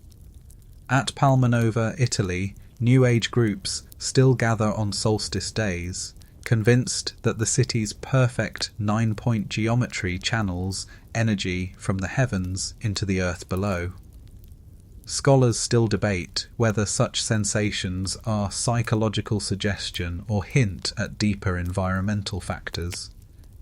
At Palmanova, Italy, New Age groups still gather on solstice days, convinced that the city's perfect 9-point geometry channels energy from the heavens into the earth below. Scholars still debate whether such sensations are psychological suggestion or hint at deeper environmental factors.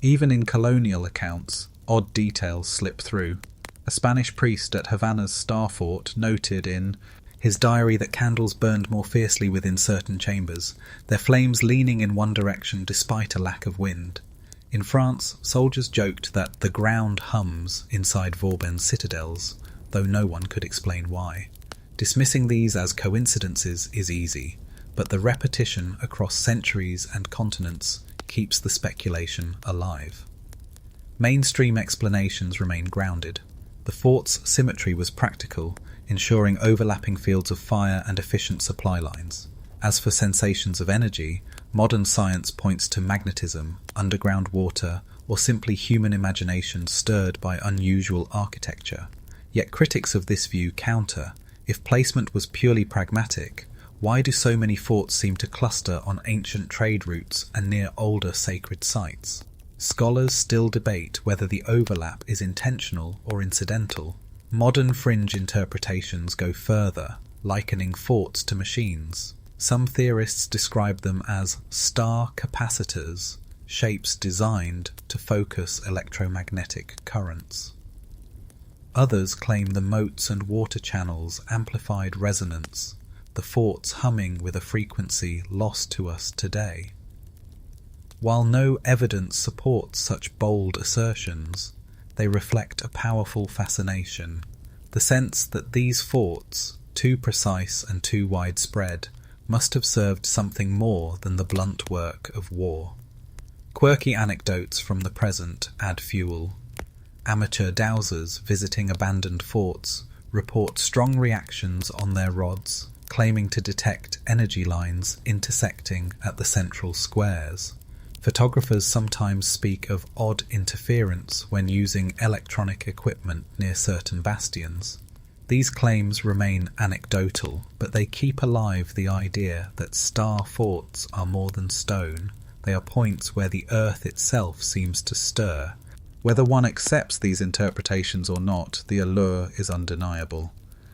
Even in colonial accounts, odd details slip through. A Spanish priest at Havana's star fort noted in his diary that candles burned more fiercely within certain chambers, their flames leaning in one direction despite a lack of wind. In France, soldiers joked that the ground hums inside Vauban's citadels, though no one could explain why. Dismissing these as coincidences is easy, but the repetition across centuries and continents keeps the speculation alive. Mainstream explanations remain grounded. The fort's symmetry was practical, ensuring overlapping fields of fire and efficient supply lines. As for sensations of energy, modern science points to magnetism, underground water, or simply human imagination stirred by unusual architecture. Yet critics of this view counter. If placement was purely pragmatic, why do so many forts seem to cluster on ancient trade routes and near older sacred sites? Scholars still debate whether the overlap is intentional or incidental. Modern fringe interpretations go further, likening forts to machines. Some theorists describe them as star capacitors, shapes designed to focus electromagnetic currents. Others claim the moats and water channels amplified resonance, the forts humming with a frequency lost to us today. While no evidence supports such bold assertions, they reflect a powerful fascination, the sense that these forts, too precise and too widespread, must have served something more than the blunt work of war. Quirky anecdotes from the present add fuel. Amateur dowsers visiting abandoned forts report strong reactions on their rods, claiming to detect energy lines intersecting at the central squares. Photographers sometimes speak of odd interference when using electronic equipment near certain bastions. These claims remain anecdotal, but they keep alive the idea that star forts are more than stone. They are points where the earth itself seems to stir. Whether one accepts these interpretations or not, the allure is undeniable.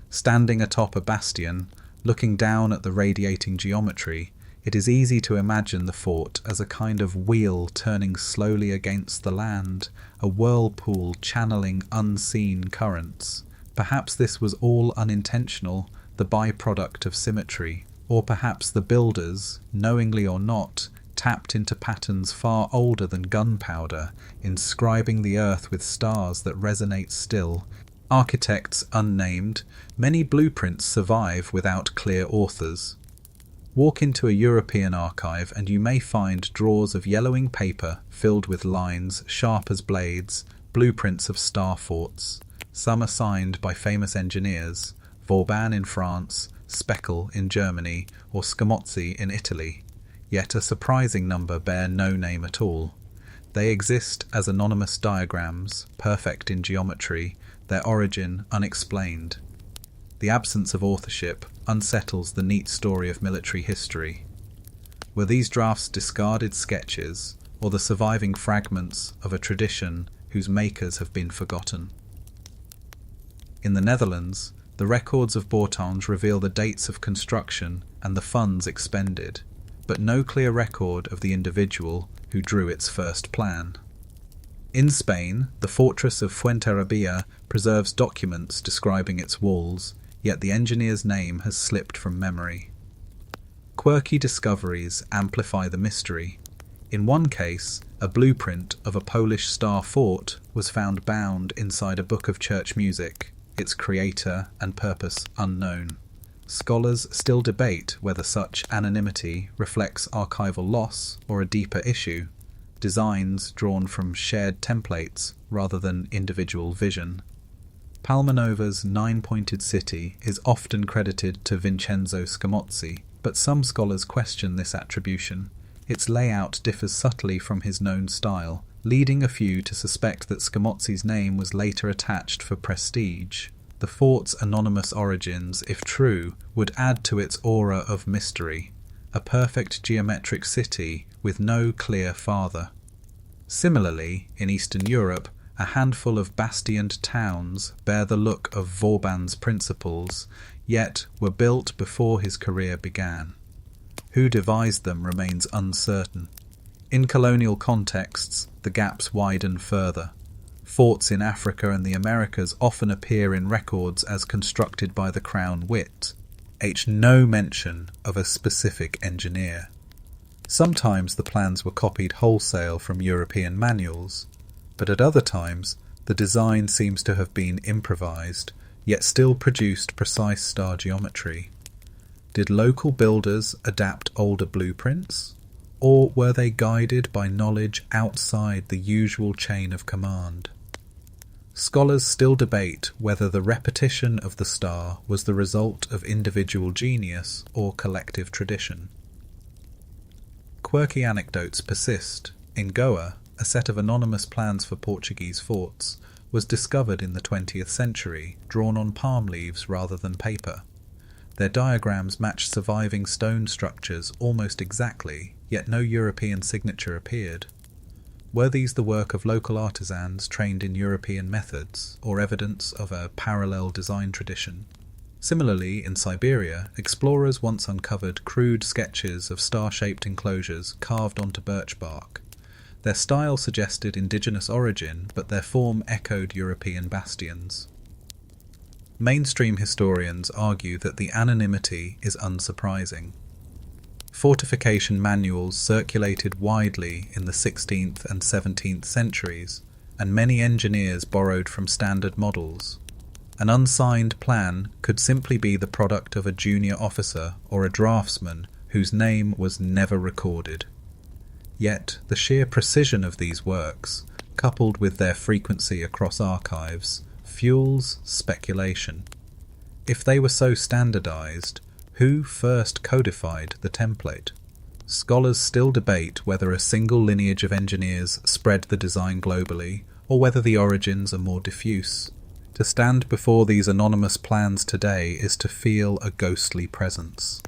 Standing atop a bastion, looking down at the radiating geometry, it is easy to imagine the fort as a kind of wheel turning slowly against the land, a whirlpool channeling unseen currents. Perhaps this was all unintentional, the byproduct of symmetry, or perhaps the builders, knowingly or not, tapped into patterns far older than gunpowder, inscribing the earth with stars that resonate still. Architects unnamed, many blueprints survive without clear authors. Walk into a European archive and you may find drawers of yellowing paper filled with lines sharp as blades, blueprints of star forts. Some are signed by famous engineers, Vauban in France, Speckle in Germany, or Scamozzi in Italy. Yet a surprising number bear no name at all. They exist as anonymous diagrams, perfect in geometry, their origin unexplained. The absence of authorship unsettles the neat story of military history. Were these drafts discarded sketches, or the surviving fragments of a tradition whose makers have been forgotten? In the Netherlands, the records of Bourtange reveal the dates of construction and the funds expended, but no clear record of the individual who drew its first plan. In Spain, the fortress of Fuenterrabía preserves documents describing its walls, yet the engineer's name has slipped from memory. Quirky discoveries amplify the mystery. In one case, a blueprint of a Polish star fort was found bound inside a book of church music, its creator and purpose unknown. Scholars still debate whether such anonymity reflects archival loss or a deeper issue, designs drawn from shared templates rather than individual vision. Palmanova's nine-pointed city is often credited to Vincenzo Scamozzi, but some scholars question this attribution. Its layout differs subtly from his known style, leading a few to suspect that Scamozzi's name was later attached for prestige. The fort's anonymous origins, if true, would add to its aura of mystery, a perfect geometric city with no clear father. Similarly, in Eastern Europe, a handful of bastioned towns bear the look of Vauban's principles, yet were built before his career began. Who devised them remains uncertain. In colonial contexts, the gaps widen further. Forts in Africa and the Americas often appear in records as constructed by the Crown Wit. No mention of a specific engineer. Sometimes the plans were copied wholesale from European manuals, but at other times the design seems to have been improvised, yet still produced precise star geometry. Did local builders adapt older blueprints, or were they guided by knowledge outside the usual chain of command? Scholars still debate whether the repetition of the star was the result of individual genius or collective tradition. Quirky anecdotes persist. In Goa, a set of anonymous plans for Portuguese forts was discovered in the 20th century, drawn on palm leaves rather than paper. Their diagrams matched surviving stone structures almost exactly, yet no European signature appeared. Were these the work of local artisans trained in European methods, or evidence of a parallel design tradition? Similarly, in Siberia, explorers once uncovered crude sketches of star-shaped enclosures carved onto birch bark. Their style suggested indigenous origin, but their form echoed European bastions. Mainstream historians argue that the anonymity is unsurprising. Fortification manuals circulated widely in the 16th and 17th centuries, and many engineers borrowed from standard models. An unsigned plan could simply be the product of a junior officer or a draftsman whose name was never recorded. Yet the sheer precision of these works, coupled with their frequency across archives, fuels speculation. If they were so standardized, who first codified the template? Scholars still debate whether a single lineage of engineers spread the design globally, or whether the origins are more diffuse. To stand before these anonymous plans today is to feel a ghostly presence.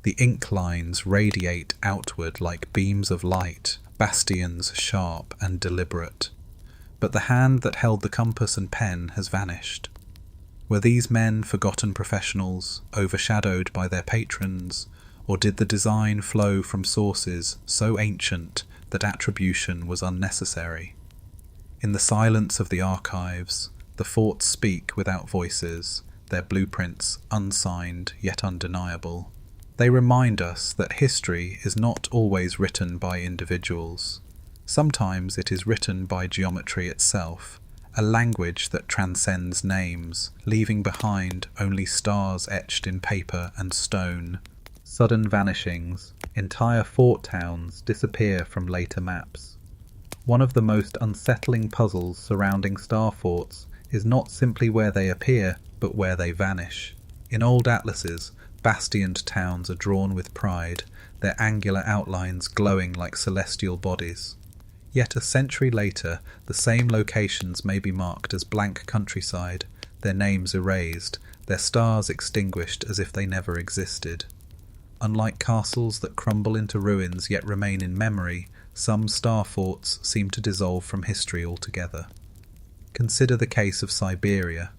The ink lines radiate outward like beams of light, bastions sharp and deliberate. But the hand that held the compass and pen has vanished. Were these men forgotten professionals, overshadowed by their patrons, or did the design flow from sources so ancient that attribution was unnecessary? In the silence of the archives, the forts speak without voices, their blueprints unsigned yet undeniable. They remind us that history is not always written by individuals. Sometimes it is written by geometry itself, a language that transcends names, leaving behind only stars etched in paper and stone. Sudden vanishings, entire fort towns disappear from later maps. One of the most unsettling puzzles surrounding star forts is not simply where they appear, but where they vanish. In old atlases, bastioned towns are drawn with pride, their angular outlines glowing like celestial bodies. Yet a century later, the same locations may be marked as blank countryside, their names erased, their stars extinguished as if they never existed. Unlike castles that crumble into ruins yet remain in memory, some star forts seem to dissolve from history altogether. Consider the case of Siberia.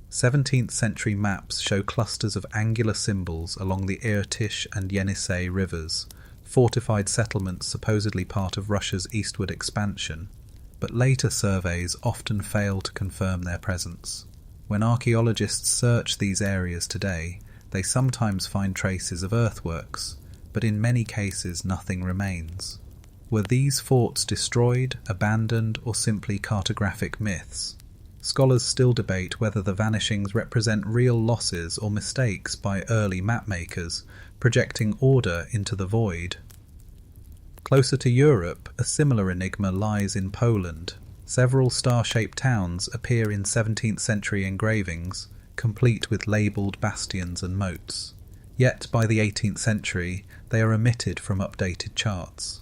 17th century maps show clusters of angular symbols along the Irtysh and Yenisei rivers, fortified settlements supposedly part of Russia's eastward expansion, but later surveys often fail to confirm their presence. When archaeologists search these areas today, they sometimes find traces of earthworks, but in many cases nothing remains. Were these forts destroyed, abandoned, or simply cartographic myths? Scholars still debate whether the vanishings represent real losses or mistakes by early mapmakers, projecting order into the void. Closer to Europe, a similar enigma lies in Poland. Several star-shaped towns appear in 17th century engravings, complete with labelled bastions and moats. Yet by the 18th century, they are omitted from updated charts.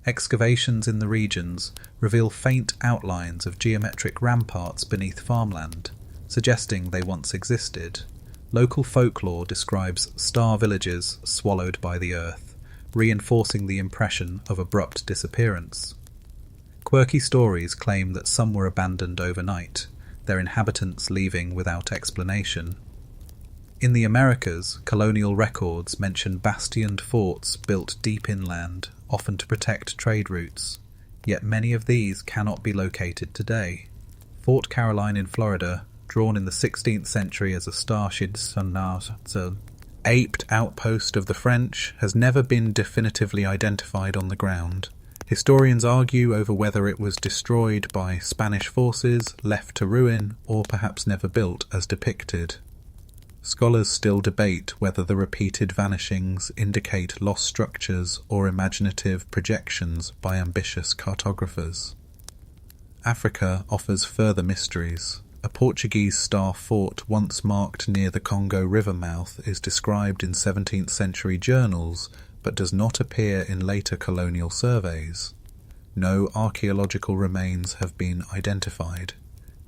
Excavations in the regions reveal faint outlines of geometric ramparts beneath farmland, suggesting they once existed. Local folklore describes star villages swallowed by the earth, reinforcing the impression of abrupt disappearance. Quirky stories claim that some were abandoned overnight, their inhabitants leaving without explanation. In the Americas, colonial records mention bastioned forts built deep inland, often to protect trade routes, yet many of these cannot be located today. Fort Caroline in Florida, drawn in the 16th century as a starship aped outpost of the French, has never been definitively identified on the ground. Historians argue over whether it was destroyed by Spanish forces, left to ruin, or perhaps never built as depicted. Scholars still debate whether the repeated vanishings indicate lost structures or imaginative projections by ambitious cartographers. Africa offers further mysteries. A Portuguese star fort once marked near the Congo River mouth is described in 17th century journals, but does not appear in later colonial surveys. No archaeological remains have been identified.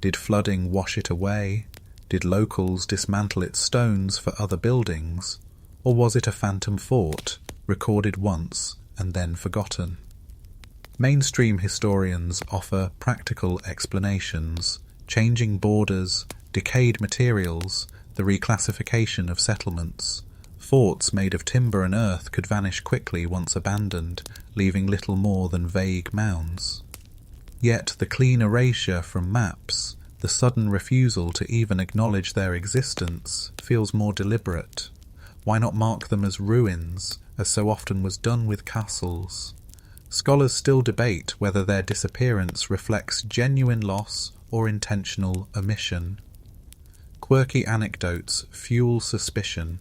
Did flooding wash it away? Did locals dismantle its stones for other buildings? Or was it a phantom fort, recorded once and then forgotten? Mainstream historians offer practical explanations: changing borders, decayed materials, the reclassification of settlements. Forts made of timber and earth could vanish quickly once abandoned, leaving little more than vague mounds. Yet the clean erasure from maps, the sudden refusal to even acknowledge their existence, feels more deliberate. Why not mark them as ruins, as so often was done with castles? Scholars still debate whether their disappearance reflects genuine loss or intentional omission. Quirky anecdotes fuel suspicion.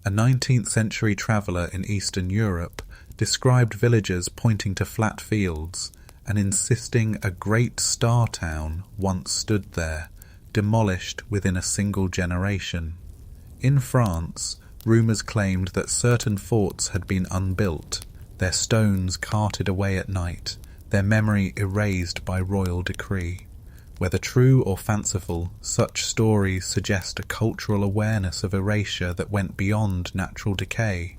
A 19th century traveller in Eastern Europe described villagers pointing to flat fields and insisting a great star town once stood there, demolished within a single generation. In France, rumours claimed that certain forts had been unbuilt, their stones carted away at night, their memory erased by royal decree. Whether true or fanciful, such stories suggest a cultural awareness of erasure that went beyond natural decay.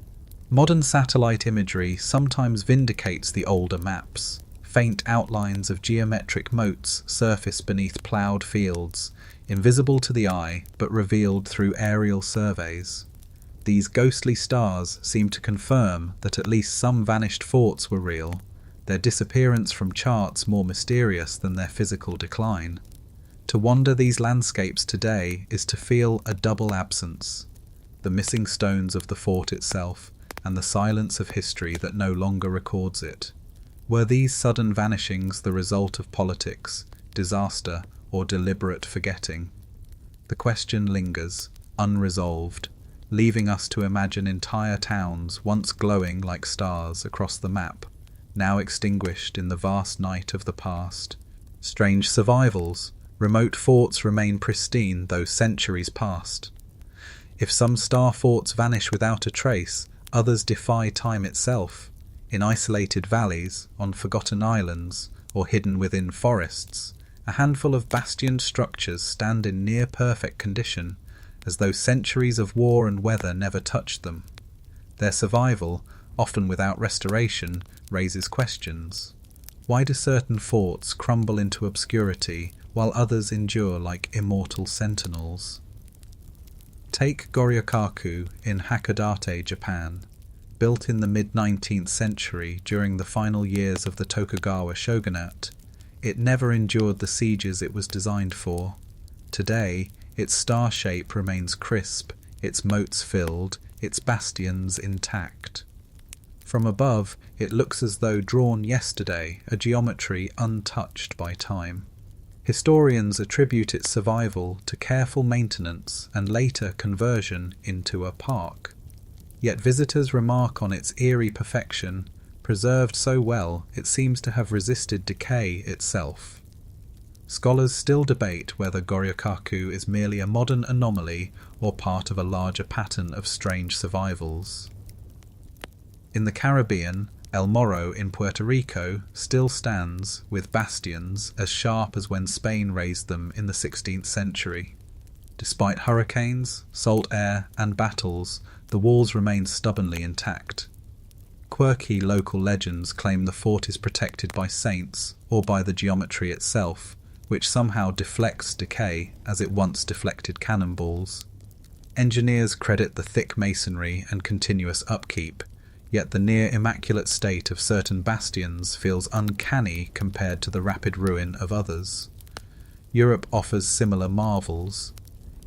Modern satellite imagery sometimes vindicates the older maps. Faint outlines of geometric moats surface beneath ploughed fields, invisible to the eye but revealed through aerial surveys. These ghostly stars seem to confirm that at least some vanished forts were real, their disappearance from charts more mysterious than their physical decline. To wander these landscapes today is to feel a double absence: the missing stones of the fort itself, and the silence of history that no longer records it. Were these sudden vanishings the result of politics, disaster, or deliberate forgetting? The question lingers, unresolved, leaving us to imagine entire towns once glowing like stars across the map, now extinguished in the vast night of the past. Strange survivals. Remote forts remain pristine though centuries passed. If some star forts vanish without a trace, others defy time itself. In isolated valleys, on forgotten islands, or hidden within forests, a handful of bastioned structures stand in near-perfect condition, as though centuries of war and weather never touched them. Their survival, often without restoration, raises questions. Why do certain forts crumble into obscurity while others endure like immortal sentinels? Take Goryokaku in Hakodate, Japan. Built in the mid-19th century during the final years of the Tokugawa shogunate, it never endured the sieges it was designed for. Today, its star shape remains crisp, its moats filled, its bastions intact. From above, it looks as though drawn yesterday, a geometry untouched by time. Historians attribute its survival to careful maintenance and later conversion into a park. Yet visitors remark on its eerie perfection, preserved so well it seems to have resisted decay itself. Scholars still debate whether Goryokaku is merely a modern anomaly or part of a larger pattern of strange survivals. In the Caribbean, El Morro in Puerto Rico still stands, with bastions as sharp as when Spain raised them in the 16th century. Despite hurricanes, salt air, and battles, the walls remain stubbornly intact. Quirky local legends claim the fort is protected by saints or by the geometry itself, which somehow deflects decay as it once deflected cannonballs. Engineers credit the thick masonry and continuous upkeep, yet the near-immaculate state of certain bastions feels uncanny compared to the rapid ruin of others. Europe offers similar marvels.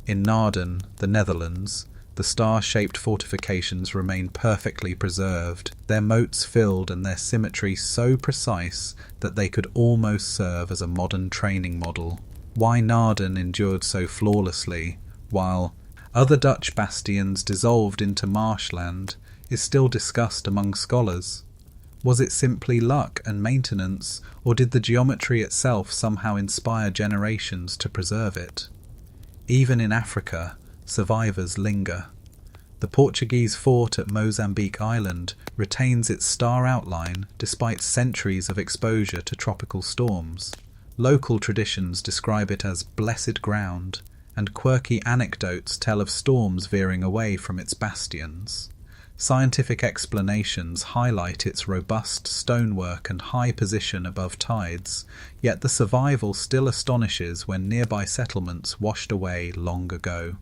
In Naarden, the Netherlands, the star-shaped fortifications remain perfectly preserved, their moats filled and their symmetry so precise that they could almost serve as a modern training model. Why Naarden endured so flawlessly, while other Dutch bastions dissolved into marshland, is still discussed among scholars. Was it simply luck and maintenance, or did the geometry itself somehow inspire generations to preserve it? Even in Africa, survivors linger. The Portuguese fort at Mozambique Island retains its star outline despite centuries of exposure to tropical storms. Local traditions describe it as blessed ground, and quirky anecdotes tell of storms veering away from its bastions. Scientific explanations highlight its robust stonework and high position above tides, yet the survival still astonishes when nearby settlements washed away long ago.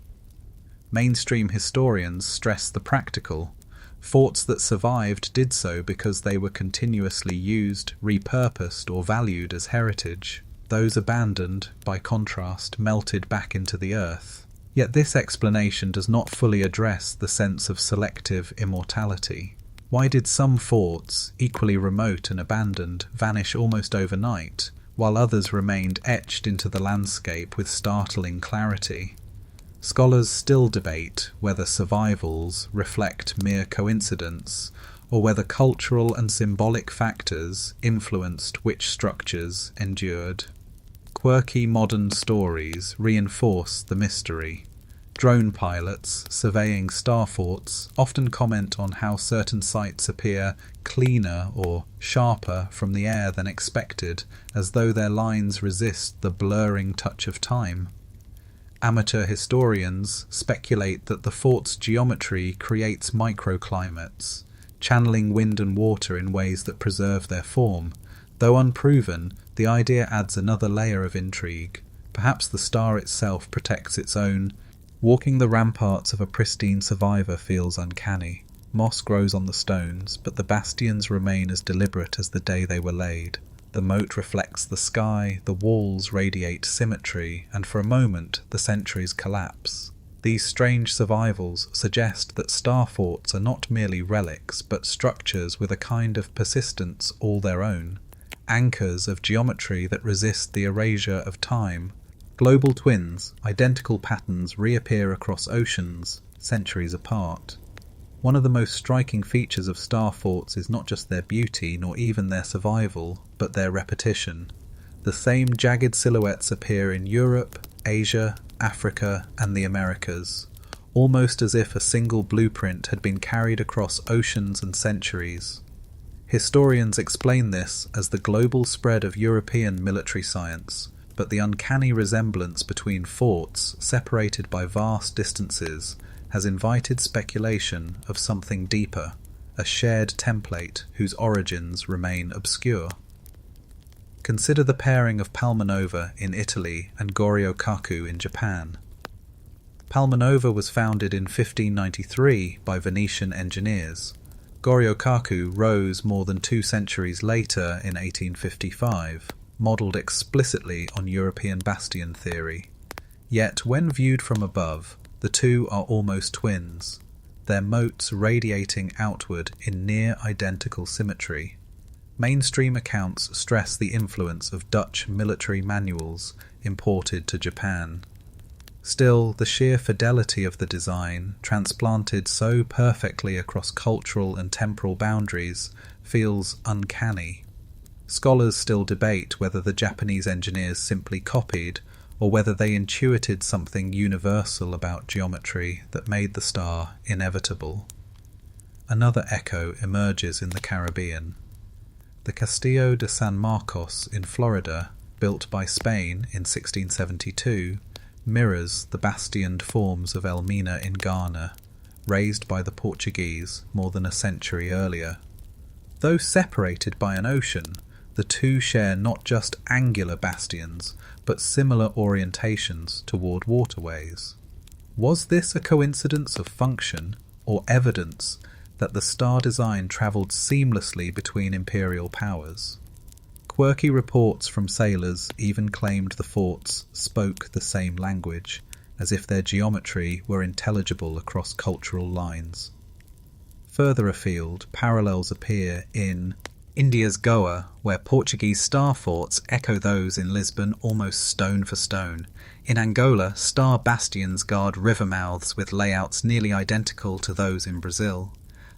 Mainstream historians stress the practical. Forts that survived did so because they were continuously used, repurposed, or valued as heritage. Those abandoned, by contrast, melted back into the earth. Yet this explanation does not fully address the sense of selective immortality. Why did some forts, equally remote and abandoned, vanish almost overnight, while others remained etched into the landscape with startling clarity? Scholars still debate whether survivals reflect mere coincidence or whether cultural and symbolic factors influenced which structures endured. Quirky modern stories reinforce the mystery. Drone pilots surveying star forts often comment on how certain sites appear cleaner or sharper from the air than expected, as though their lines resist the blurring touch of time. Amateur historians speculate that the fort's geometry creates microclimates, channeling wind and water in ways that preserve their form. Though unproven, the idea adds another layer of intrigue. Perhaps the star itself protects its own. Walking the ramparts of a pristine survivor feels uncanny. Moss grows on the stones, but the bastions remain as deliberate as the day they were laid. The moat reflects the sky, the walls radiate symmetry, and for a moment the sentries collapse. These strange survivals suggest that star forts are not merely relics, but structures with a kind of persistence all their own. Anchors of geometry that resist the erasure of time. Global twins, identical patterns reappear across oceans, centuries apart. One of the most striking features of star forts is not just their beauty, nor even their survival, but their repetition. The same jagged silhouettes appear in Europe, Asia, Africa, and the Americas, almost as if a single blueprint had been carried across oceans and centuries. Historians explain this as the global spread of European military science, but the uncanny resemblance between forts, separated by vast distances, has invited speculation of something deeper, a shared template whose origins remain obscure. Consider the pairing of Palmanova in Italy and Goryo-kaku in Japan. Palmanova was founded in 1593 by Venetian engineers. Goryo-kaku rose more than 2 centuries later in 1855, modelled explicitly on European bastion theory. Yet, when viewed from above, the two are almost twins, their moats radiating outward in near-identical symmetry. Mainstream accounts stress the influence of Dutch military manuals imported to Japan. Still, the sheer fidelity of the design, transplanted so perfectly across cultural and temporal boundaries, feels uncanny. Scholars still debate whether the Japanese engineers simply copied, or whether they intuited something universal about geometry that made the star inevitable. Another echo emerges in the Caribbean. The Castillo de San Marcos in Florida, built by Spain in 1672, mirrors the bastioned forms of Elmina in Ghana, raised by the Portuguese more than a century earlier. Though separated by an ocean, the two share not just angular bastions, but similar orientations toward waterways. Was this a coincidence of function, or evidence that the star design travelled seamlessly between imperial powers? Quirky reports from sailors even claimed the forts spoke the same language, as if their geometry were intelligible across cultural lines. Further afield, parallels appear in India's Goa, where Portuguese star forts echo those in Lisbon almost stone for stone. In Angola, star bastions guard river mouths with layouts nearly identical to those in Brazil.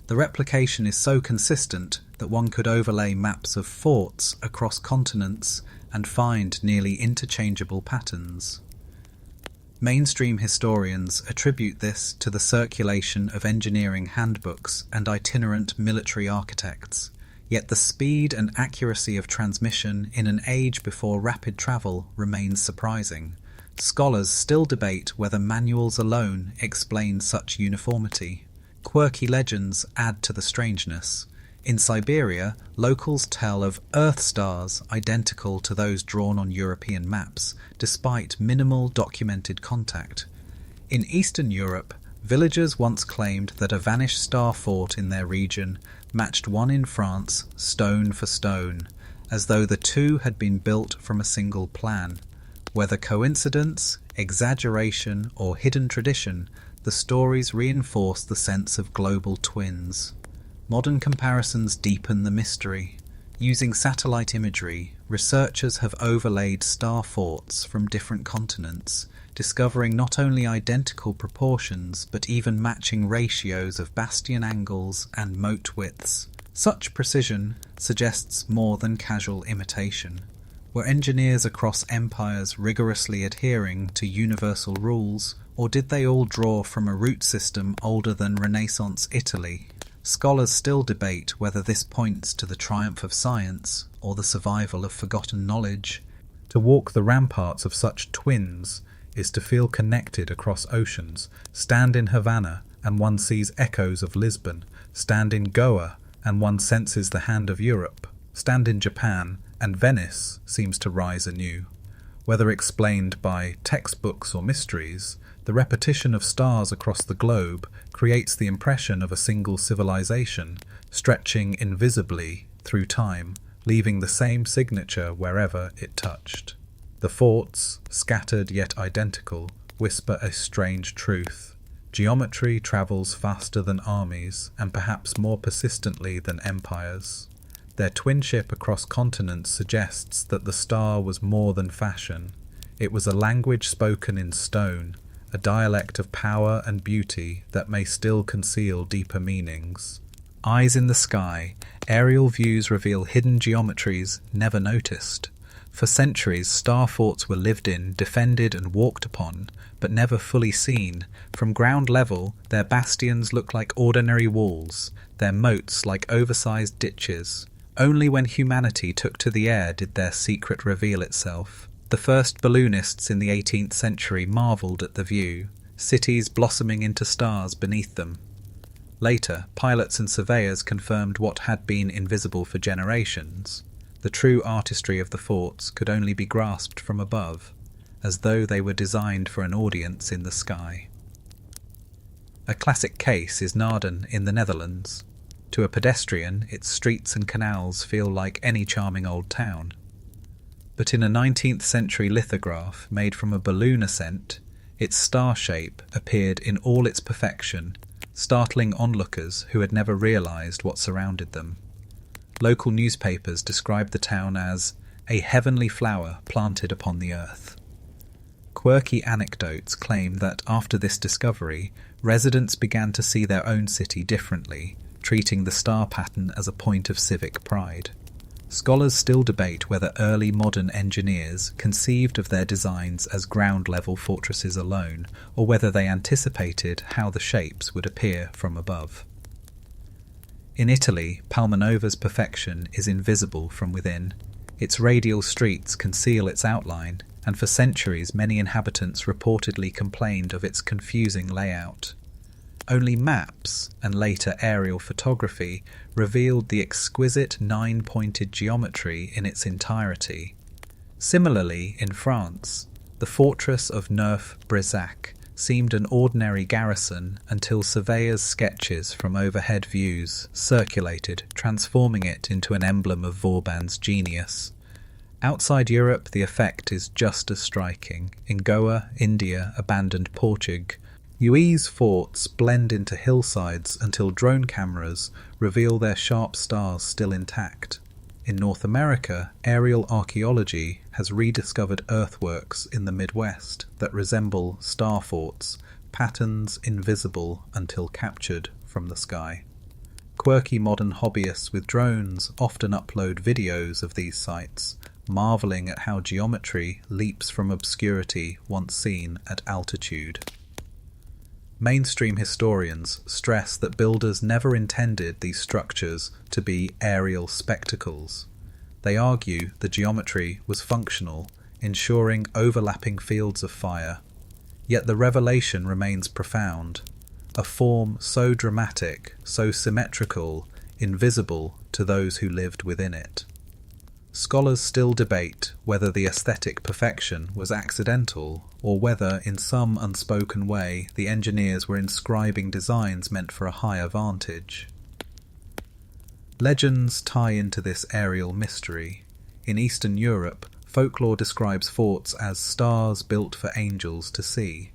The replication is so consistent that one could overlay maps of forts across continents and find nearly interchangeable patterns. Mainstream historians attribute this to the circulation of engineering handbooks and itinerant military architects. Yet the speed and accuracy of transmission in an age before rapid travel remains surprising. Scholars still debate whether manuals alone explain such uniformity. Quirky legends add to the strangeness. In Siberia, locals tell of Earth stars identical to those drawn on European maps, despite minimal documented contact. In Eastern Europe, villagers once claimed that a vanished star fort in their region matched one in France stone for stone, as though the two had been built from a single plan. Whether coincidence, exaggeration, or hidden tradition, the stories reinforce the sense of global twins. Modern comparisons deepen the mystery. Using satellite imagery, researchers have overlaid star forts from different continents, discovering not only identical proportions but even matching ratios of bastion angles and moat widths. Such precision suggests more than casual imitation. Were engineers across empires rigorously adhering to universal rules, or did they all draw from a root system older than Renaissance Italy? Scholars still debate whether this points to the triumph of science or the survival of forgotten knowledge. To walk the ramparts of such twins is to feel connected across oceans. Stand in Havana and one sees echoes of Lisbon. Stand in Goa and one senses the hand of Europe. Stand in Japan and Venice seems to rise anew. Whether explained by textbooks or mysteries, the repetition of stars across the globe creates the impression of a single civilization, stretching invisibly through time, leaving the same signature wherever it touched. The forts, scattered yet identical, whisper a strange truth. Geometry travels faster than armies, and perhaps more persistently than empires. Their twinship across continents suggests that the star was more than fashion. It was a language spoken in stone, a dialect of power and beauty that may still conceal deeper meanings. Eyes in the sky, aerial views reveal hidden geometries never noticed. For centuries, star forts were lived in, defended and walked upon, but never fully seen. From ground level, their bastions look like ordinary walls, their moats like oversized ditches. Only when humanity took to the air did their secret reveal itself. The first balloonists in the 18th century marvelled at the view, cities blossoming into stars beneath them. Later, pilots and surveyors confirmed what had been invisible for generations. The true artistry of the forts could only be grasped from above, as though they were designed for an audience in the sky. A classic case is Naarden in the Netherlands. To a pedestrian, its streets and canals feel like any charming old town. But in a 19th century lithograph made from a balloon ascent, its star shape appeared in all its perfection, startling onlookers who had never realized what surrounded them. Local newspapers described the town as a heavenly flower planted upon the earth. Quirky anecdotes claim that after this discovery, residents began to see their own city differently, treating the star pattern as a point of civic pride. Scholars still debate whether early modern engineers conceived of their designs as ground-level fortresses alone, or whether they anticipated how the shapes would appear from above. In Italy, Palmanova's perfection is invisible from within. Its radial streets conceal its outline, and for centuries many inhabitants reportedly complained of its confusing layout. Only maps, and later aerial photography, revealed the exquisite nine-pointed geometry in its entirety. Similarly, in France, the fortress of Neuf-Brissac seemed an ordinary garrison until surveyors' sketches from overhead views circulated, transforming it into an emblem of Vauban's genius. Outside Europe, the effect is just as striking. In Goa, India, abandoned Portugal, Yui's forts blend into hillsides until drone cameras reveal their sharp stars still intact. In North America, aerial archaeology has rediscovered earthworks in the Midwest that resemble star forts, patterns invisible until captured from the sky. Quirky modern hobbyists with drones often upload videos of these sites, marvelling at how geometry leaps from obscurity once seen at altitude. Mainstream historians stress that builders never intended these structures to be aerial spectacles. They argue the geometry was functional, ensuring overlapping fields of fire. Yet the revelation remains profound. A form so dramatic, so symmetrical, invisible to those who lived within it. Scholars still debate whether the aesthetic perfection was accidental or whether, in some unspoken way, the engineers were inscribing designs meant for a higher vantage. Legends tie into this aerial mystery. In Eastern Europe, folklore describes forts as stars built for angels to see.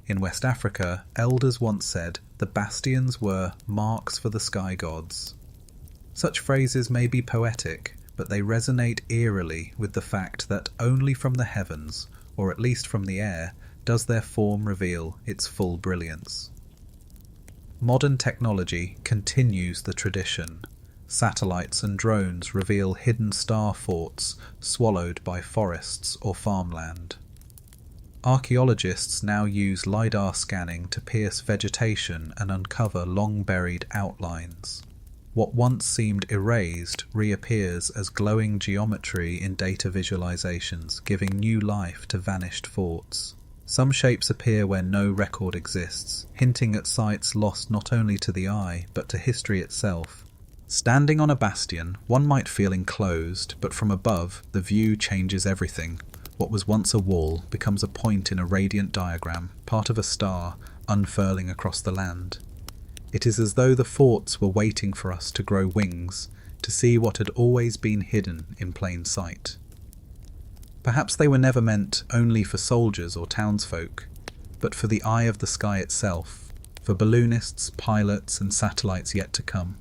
In West Africa, elders once said the bastions were marks for the sky gods. Such phrases may be poetic, but they resonate eerily with the fact that only from the heavens, or at least from the air, Does their form reveal its full brilliance? Modern technology continues the tradition. Satellites and drones reveal hidden star forts swallowed by forests or farmland. Archaeologists now use LiDAR scanning to pierce vegetation and uncover long-buried outlines. What once seemed erased reappears as glowing geometry in data visualizations, giving new life to vanished forts. Some shapes appear where no record exists, hinting at sites lost not only to the eye, but to history itself. Standing on a bastion, one might feel enclosed, but from above, the view changes everything. What was once a wall becomes a point in a radiant diagram, part of a star, unfurling across the land. It is as though the forts were waiting for us to grow wings, to see what had always been hidden in plain sight. Perhaps they were never meant only for soldiers or townsfolk, but for the eye of the sky itself, for balloonists, pilots, and satellites yet to come.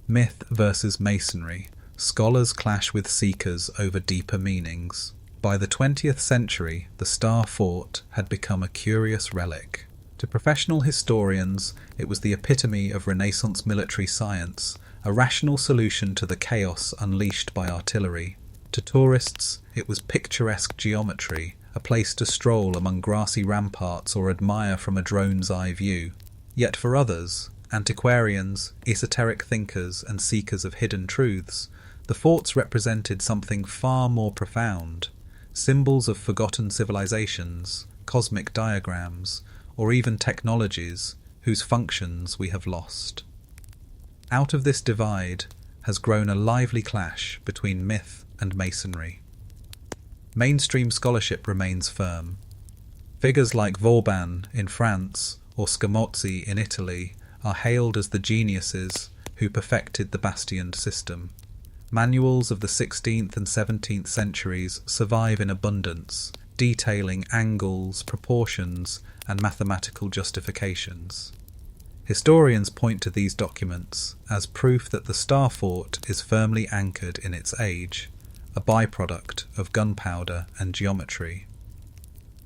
Myth versus masonry. Scholars clash with seekers over deeper meanings. By the 20th century, the star fort had become a curious relic. To professional historians, it was the epitome of Renaissance military science, a rational solution to the chaos unleashed by artillery. To tourists, it was picturesque geometry, a place to stroll among grassy ramparts or admire from a drone's eye view. Yet for others, antiquarians, esoteric thinkers, and seekers of hidden truths, the forts represented something far more profound. Symbols of forgotten civilizations, cosmic diagrams, or even technologies whose functions we have lost. Out of this divide has grown a lively clash between myth and masonry. Mainstream scholarship remains firm. Figures like Vauban in France or Scamozzi in Italy are hailed as the geniuses who perfected the bastioned system. Manuals of the 16th and 17th centuries survive in abundance, detailing angles, proportions, and mathematical justifications. Historians point to these documents as proof that the star fort is firmly anchored in its age, a byproduct of gunpowder and geometry.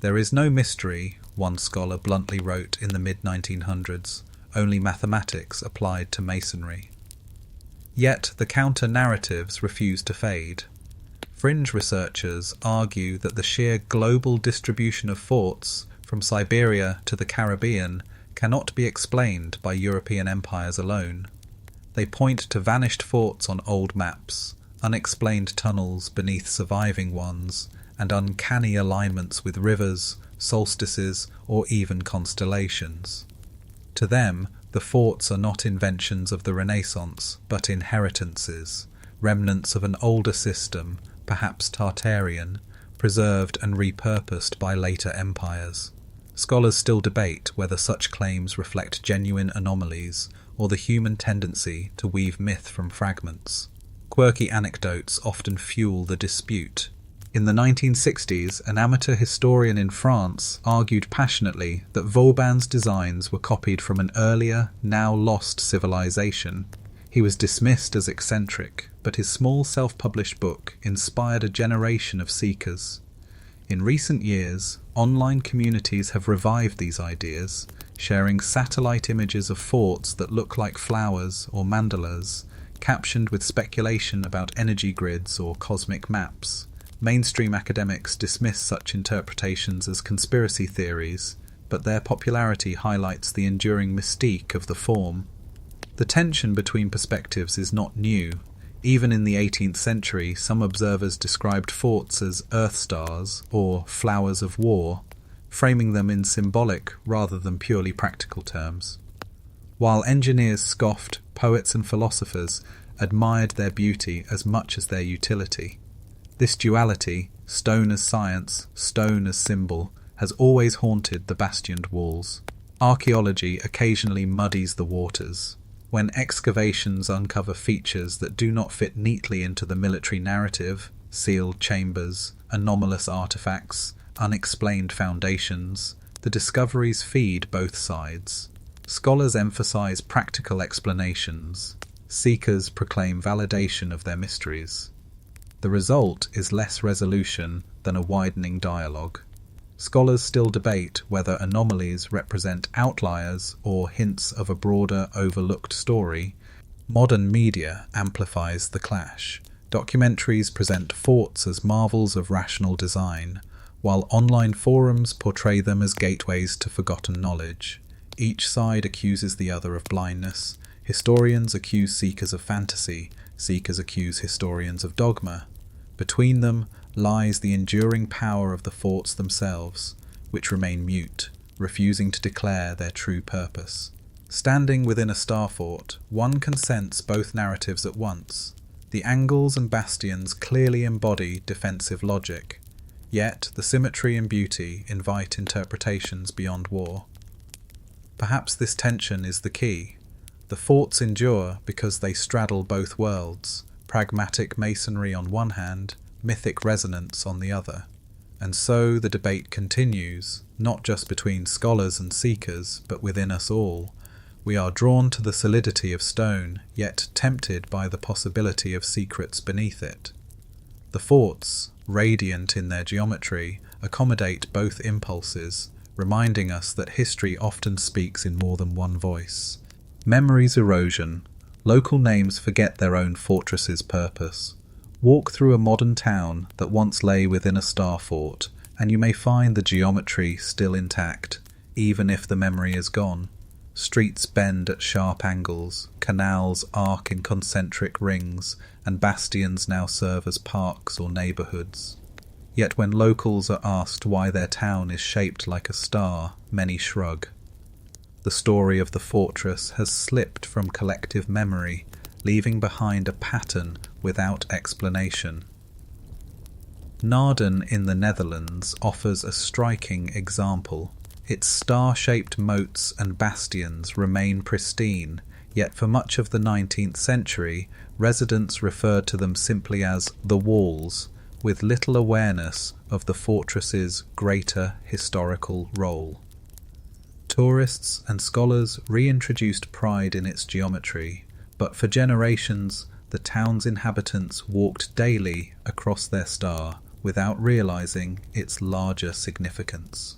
There is no mystery, one scholar bluntly wrote in the mid-1900s, only mathematics applied to masonry. Yet the counter-narratives refuse to fade. Fringe researchers argue that the sheer global distribution of forts, from Siberia to the Caribbean, cannot be explained by European empires alone. They point to vanished forts on old maps, unexplained tunnels beneath surviving ones, and uncanny alignments with rivers, solstices, or even constellations. To them, the forts are not inventions of the Renaissance, but inheritances, remnants of an older system, perhaps Tartarian, preserved and repurposed by later empires. Scholars still debate whether such claims reflect genuine anomalies or the human tendency to weave myth from fragments. Quirky anecdotes often fuel the dispute. In the 1960s, an amateur historian in France argued passionately that Vauban's designs were copied from an earlier, now lost civilization. He was dismissed as eccentric, but his small self-published book inspired a generation of seekers. In recent years, online communities have revived these ideas, sharing satellite images of forts that look like flowers or mandalas, captioned with speculation about energy grids or cosmic maps. Mainstream academics dismiss such interpretations as conspiracy theories, but their popularity highlights the enduring mystique of the form. The tension between perspectives is not new. Even in the 18th century, some observers described forts as earth stars or flowers of war, framing them in symbolic rather than purely practical terms. While engineers scoffed, poets and philosophers admired their beauty as much as their utility. This duality, stone as science, stone as symbol, has always haunted the bastioned walls. Archaeology occasionally muddies the waters. When excavations uncover features that do not fit neatly into the military narrative, sealed chambers, anomalous artifacts, unexplained foundations, the discoveries feed both sides. Scholars emphasize practical explanations. Seekers proclaim validation of their mysteries. The result is less resolution than a widening dialogue. Scholars still debate whether anomalies represent outliers or hints of a broader, overlooked story. Modern media amplifies the clash. Documentaries present forts as marvels of rational design, while online forums portray them as gateways to forgotten knowledge. Each side accuses the other of blindness. Historians accuse seekers of fantasy, seekers accuse historians of dogma. Between them lies the enduring power of the forts themselves, which remain mute, refusing to declare their true purpose. Standing within a star fort, one can sense both narratives at once. The angles and bastions clearly embody defensive logic, yet the symmetry and beauty invite interpretations beyond war. Perhaps this tension is the key. The forts endure because they straddle both worlds, pragmatic masonry on one hand, mythic resonance on the other. And so the debate continues, not just between scholars and seekers, but within us all. We are drawn to the solidity of stone, yet tempted by the possibility of secrets beneath it. The forts, radiant in their geometry, accommodate both impulses, reminding us that history often speaks in more than one voice. Memory's erosion. Local names forget their own fortress's purpose. Walk through a modern town that once lay within a star fort, and you may find the geometry still intact, even if the memory is gone. Streets bend at sharp angles, canals arc in concentric rings, and bastions now serve as parks or neighbourhoods. Yet when locals are asked why their town is shaped like a star, many shrug. The story of the fortress has slipped from collective memory, leaving behind a pattern without explanation. Naarden in the Netherlands offers a striking example. Its star-shaped moats and bastions remain pristine, yet for much of the 19th century, residents referred to them simply as the walls, with little awareness of the fortress's greater historical role. Tourists and scholars reintroduced pride in its geometry, but for generations the town's inhabitants walked daily across their star without realizing its larger significance.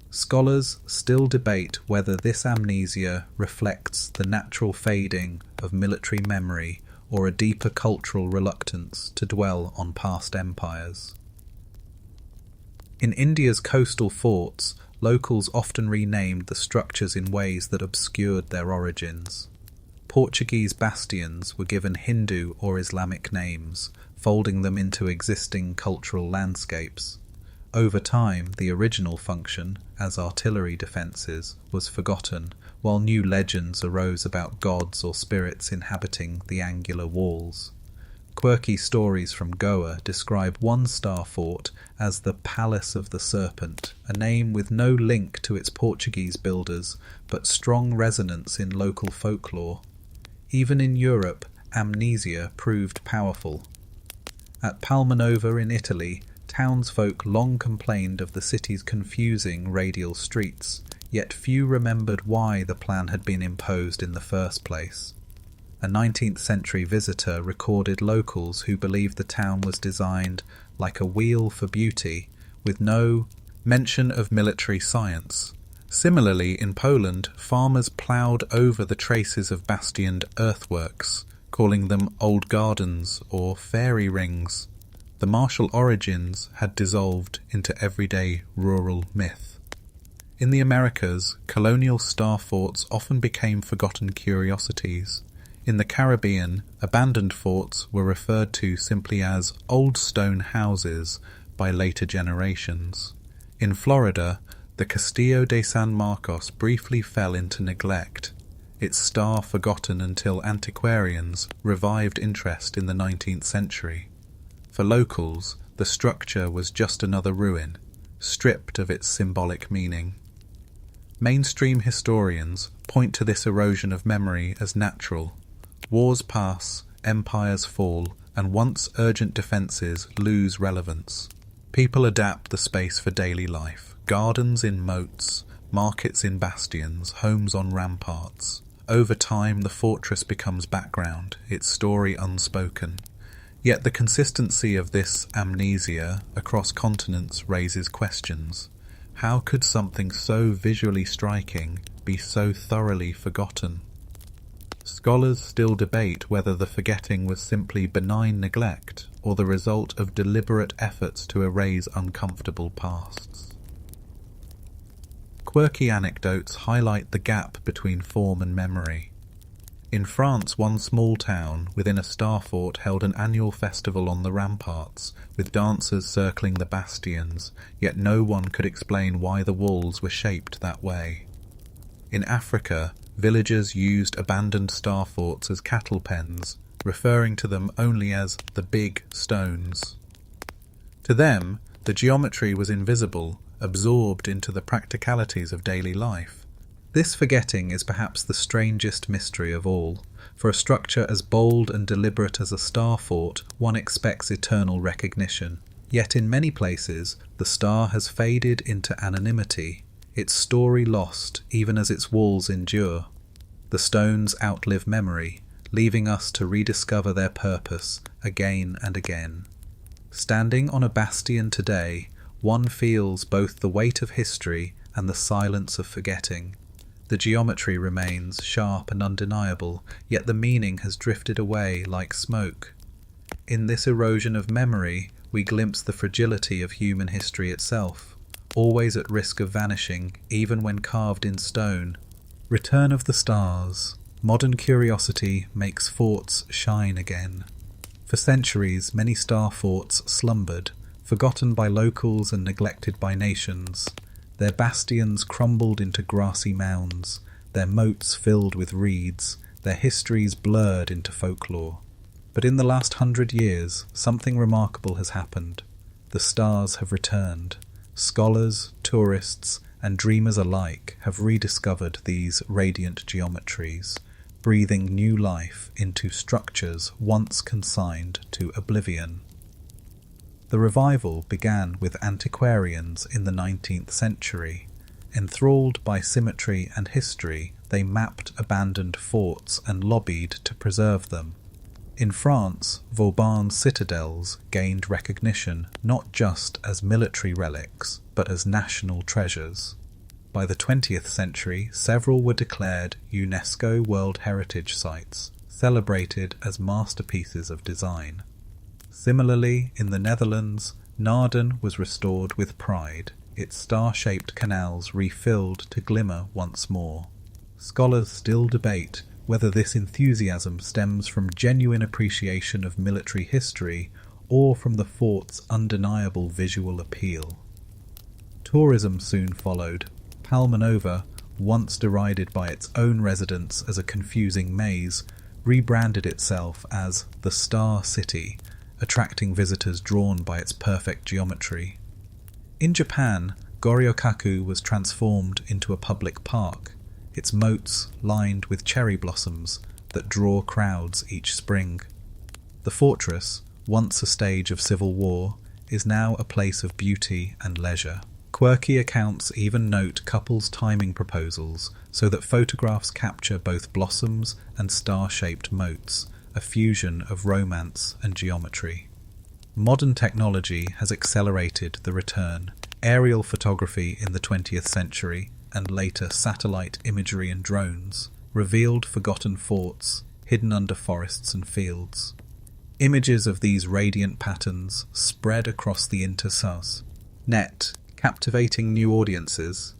Scholars still debate whether this amnesia reflects the natural fading of military memory or a deeper cultural reluctance to dwell on past empires. In India's coastal forts, locals often renamed the structures in ways that obscured their origins. Portuguese bastions were given Hindu or Islamic names, folding them into existing cultural landscapes. Over time, the original function, as artillery defences, was forgotten, while new legends arose about gods or spirits inhabiting the angular walls. Quirky stories from Goa describe one star fort as the Palace of the Serpent, a name with no link to its Portuguese builders, but strong resonance in local folklore. Even in Europe, amnesia proved powerful. At Palmanova in Italy, townsfolk long complained of the city's confusing radial streets, yet few remembered why the plan had been imposed in the first place. A 19th century visitor recorded locals who believed the town was designed like a wheel for beauty, with no mention of military science. Similarly, in Poland, farmers ploughed over the traces of bastioned earthworks, calling them old gardens or fairy rings. The martial origins had dissolved into everyday rural myth. In the Americas, colonial star forts often became forgotten curiosities. In the Caribbean, abandoned forts were referred to simply as old stone houses by later generations. In Florida, the Castillo de San Marcos briefly fell into neglect, its star forgotten until antiquarians revived interest in the 19th century. For locals, the structure was just another ruin, stripped of its symbolic meaning. Mainstream historians point to this erosion of memory as natural. Wars pass, empires fall, and once urgent defences lose relevance. People adapt the space for daily life. Gardens in moats, markets in bastions, homes on ramparts. Over time, the fortress becomes background, its story unspoken. Yet the consistency of this amnesia across continents raises questions. How could something so visually striking be so thoroughly forgotten? Scholars still debate whether the forgetting was simply benign neglect or the result of deliberate efforts to erase uncomfortable pasts. Quirky anecdotes highlight the gap between form and memory. In France, one small town within a star fort held an annual festival on the ramparts, with dancers circling the bastions, yet no one could explain why the walls were shaped that way. In Africa, villagers used abandoned star forts as cattle pens, referring to them only as the big stones. To them, the geometry was invisible, absorbed into the practicalities of daily life. This forgetting is perhaps the strangest mystery of all. For a structure as bold and deliberate as a star fort, one expects eternal recognition. Yet in many places, the star has faded into anonymity, its story lost even as its walls endure. The stones outlive memory, leaving us to rediscover their purpose again and again. Standing on a bastion today, one feels both the weight of history and the silence of forgetting. The geometry remains sharp and undeniable, yet the meaning has drifted away like smoke. In this erosion of memory, we glimpse the fragility of human history itself, always at risk of vanishing, even when carved in stone. Return of the stars. Modern curiosity makes forts shine again. For centuries, many star forts slumbered, forgotten by locals and neglected by nations. Their bastions crumbled into grassy mounds, their moats filled with reeds, their histories blurred into folklore. But in the last 100 years, something remarkable has happened. The stars have returned. Scholars, tourists, and dreamers alike have rediscovered these radiant geometries, breathing new life into structures once consigned to oblivion. The revival began with antiquarians in the 19th century. Enthralled by symmetry and history, they mapped abandoned forts and lobbied to preserve them. In France, Vauban's citadels gained recognition not just as military relics, but as national treasures. By the 20th century, several were declared UNESCO World Heritage Sites, celebrated as masterpieces of design. Similarly, in the Netherlands, Naarden was restored with pride, its star-shaped canals refilled to glimmer once more. Scholars still debate whether this enthusiasm stems from genuine appreciation of military history or from the fort's undeniable visual appeal. Tourism soon followed. Palmanova, once derided by its own residents as a confusing maze, rebranded itself as the Star City, attracting visitors drawn by its perfect geometry. In Japan, Goryokaku was transformed into a public park, its moats lined with cherry blossoms that draw crowds each spring. The fortress, once a stage of civil war, is now a place of beauty and leisure. Quirky accounts even note couples' timing proposals so that photographs capture both blossoms and star-shaped moats, a fusion of romance and geometry. Modern technology has accelerated the return. Aerial photography in the 20th century, and later satellite imagery and drones, revealed forgotten forts hidden under forests and fields. Images of these radiant patterns spread across the internet, captivating new audiences.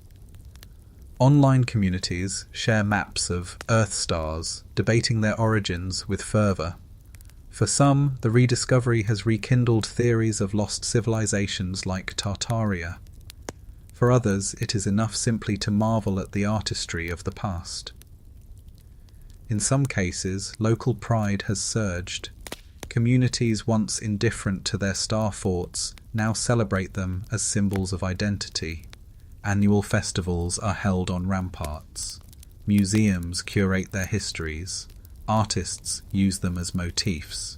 Online communities share maps of Earth stars, debating their origins with fervour. For some, the rediscovery has rekindled theories of lost civilizations like Tartaria. For others, it is enough simply to marvel at the artistry of the past. In some cases, local pride has surged. Communities once indifferent to their star forts now celebrate them as symbols of identity. Annual festivals are held on ramparts. Museums curate their histories. Artists use them as motifs.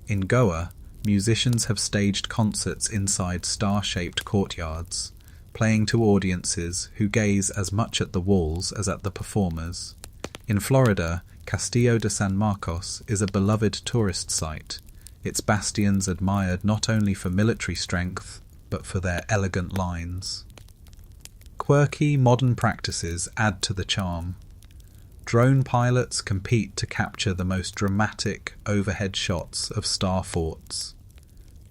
In Goa, musicians have staged concerts inside star-shaped courtyards, playing to audiences who gaze as much at the walls as at the performers. In Florida, Castillo de San Marcos is a beloved tourist site. its bastions admired not only for military strength, but for their elegant lines. Quirky modern practices add to the charm. Drone pilots compete to capture the most dramatic overhead shots of star forts.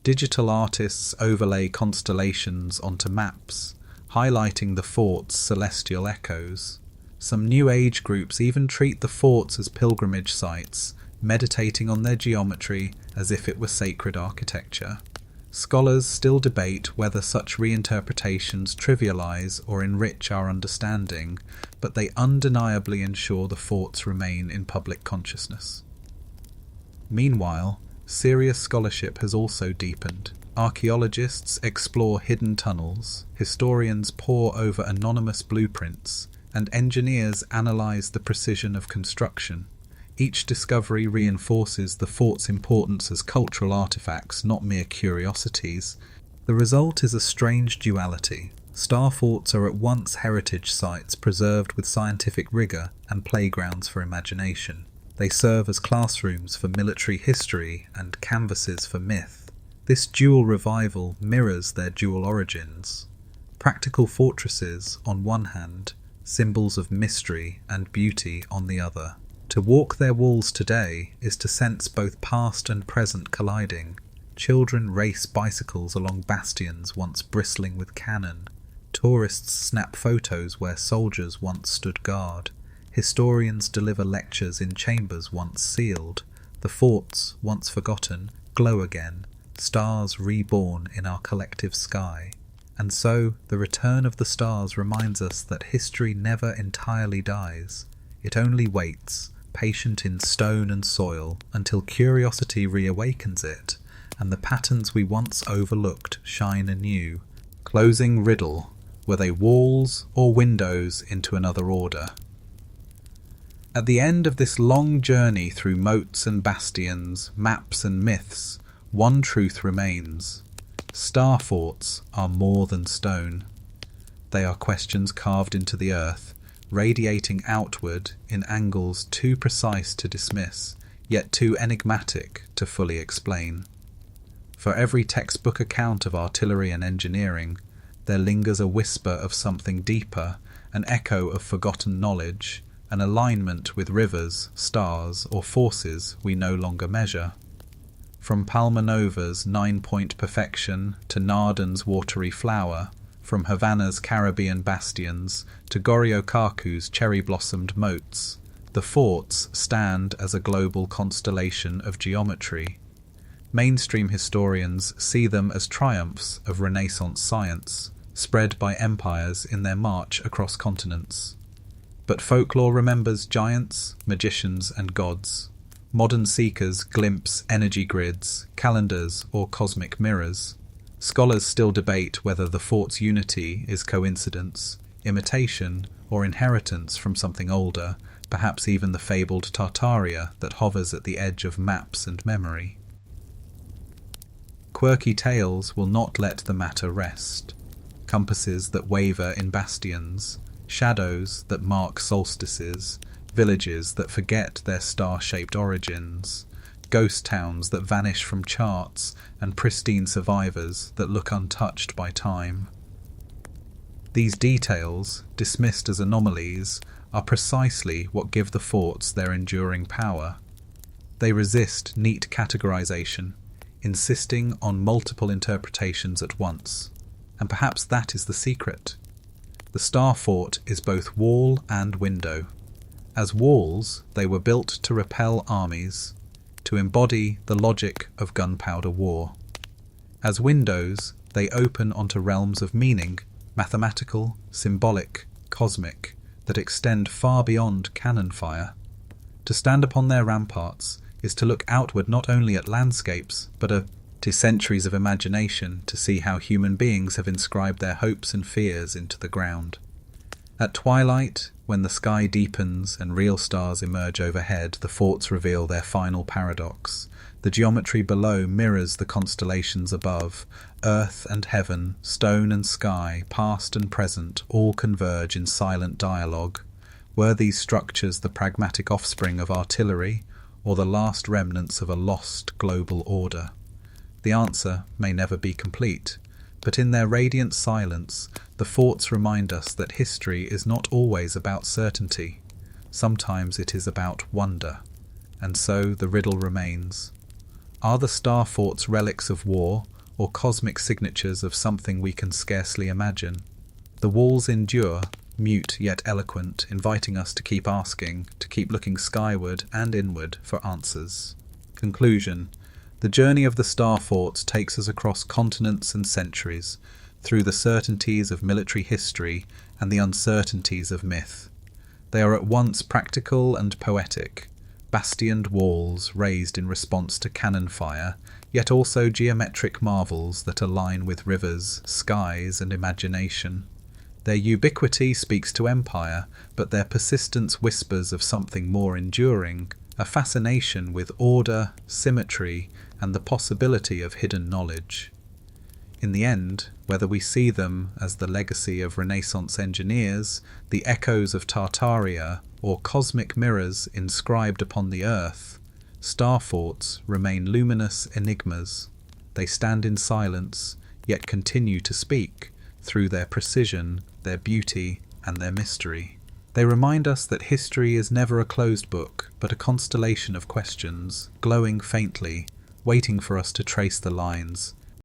Digital artists overlay constellations onto maps, highlighting the fort's celestial echoes. Some New Age groups even treat the forts as pilgrimage sites, meditating on their geometry as if it were sacred architecture. Scholars still debate whether such reinterpretations trivialize or enrich our understanding, but they undeniably ensure the forts remain in public consciousness. Meanwhile, serious scholarship has also deepened. Archaeologists explore hidden tunnels, historians pore over anonymous blueprints, and engineers analyze the precision of construction. Each discovery reinforces the fort's importance as cultural artifacts, not mere curiosities. The result is a strange duality. Star forts are at once heritage sites preserved with scientific rigor and playgrounds for imagination. They serve as classrooms for military history and canvases for myth. This dual revival mirrors their dual origins. Practical fortresses on one hand, symbols of mystery and beauty on the other. To walk their walls today is to sense both past and present colliding. Children race bicycles along bastions once bristling with cannon. Tourists snap photos where soldiers once stood guard. Historians deliver lectures in chambers once sealed. The forts, once forgotten, glow again, stars reborn in our collective sky. And so, the return of the stars reminds us that history never entirely dies. It only waits, patient in stone and soil, until curiosity reawakens it, and the patterns we once overlooked shine anew. Closing riddle: were they walls or windows into another order? At the end of this long journey through moats and bastions, maps and myths, one truth remains. Star forts are more than stone. They are questions carved into the earth, radiating outward in angles too precise to dismiss, yet too enigmatic to fully explain. For every textbook account of artillery and engineering, there lingers a whisper of something deeper, an echo of forgotten knowledge, an alignment with rivers, stars, or forces we no longer measure. From Palmanova's 9-point perfection to Narden's watery flower, from Havana's Caribbean bastions to Goryo-Kaku's cherry-blossomed moats, the forts stand as a global constellation of geometry. Mainstream historians see them as triumphs of Renaissance science, spread by empires in their march across continents. But folklore remembers giants, magicians, and gods. Modern seekers glimpse energy grids, calendars, or cosmic mirrors. Scholars still debate whether the fort's unity is coincidence, imitation, or inheritance from something older, perhaps even the fabled Tartaria that hovers at the edge of maps and memory. Quirky tales will not let the matter rest. Compasses that waver in bastions, shadows that mark solstices, villages that forget their star-shaped origins, ghost towns that vanish from charts, and pristine survivors that look untouched by time. These details, dismissed as anomalies, are precisely what give the forts their enduring power. They resist neat categorization, insisting on multiple interpretations at once. And perhaps that is the secret. The star fort is both wall and window. As walls, they were built to repel armies, to embody the logic of gunpowder war. As windows, they open onto realms of meaning, mathematical, symbolic, cosmic, that extend far beyond cannon fire. To stand upon their ramparts is to look outward not only at landscapes, but to centuries of imagination, to see how human beings have inscribed their hopes and fears into the ground. At twilight, when the sky deepens and real stars emerge overhead, the forts reveal their final paradox. The geometry below mirrors the constellations above. Earth and heaven, stone and sky, past and present, all converge in silent dialogue. Were these structures the pragmatic offspring of artillery, or the last remnants of a lost global order? The answer may never be complete, but in their radiant silence, the forts remind us that history is not always about certainty. Sometimes it is about wonder. And so the riddle remains. Are the star forts relics of war, or cosmic signatures of something we can scarcely imagine? The walls endure, mute yet eloquent, inviting us to keep asking, to keep looking skyward and inward for answers. Conclusion. The journey of the star forts takes us across continents and centuries, through the certainties of military history and the uncertainties of myth. They are at once practical and poetic, bastioned walls raised in response to cannon fire, yet also geometric marvels that align with rivers, skies, and imagination. Their ubiquity speaks to empire, but their persistence whispers of something more enduring, a fascination with order, symmetry, and the possibility of hidden knowledge. In the end, whether we see them as the legacy of Renaissance engineers, the echoes of Tartaria, or cosmic mirrors inscribed upon the earth, star forts remain luminous enigmas. They stand in silence, yet continue to speak, through their precision, their beauty, and their mystery. They remind us that history is never a closed book, but a constellation of questions, glowing faintly, waiting for us to trace the lines,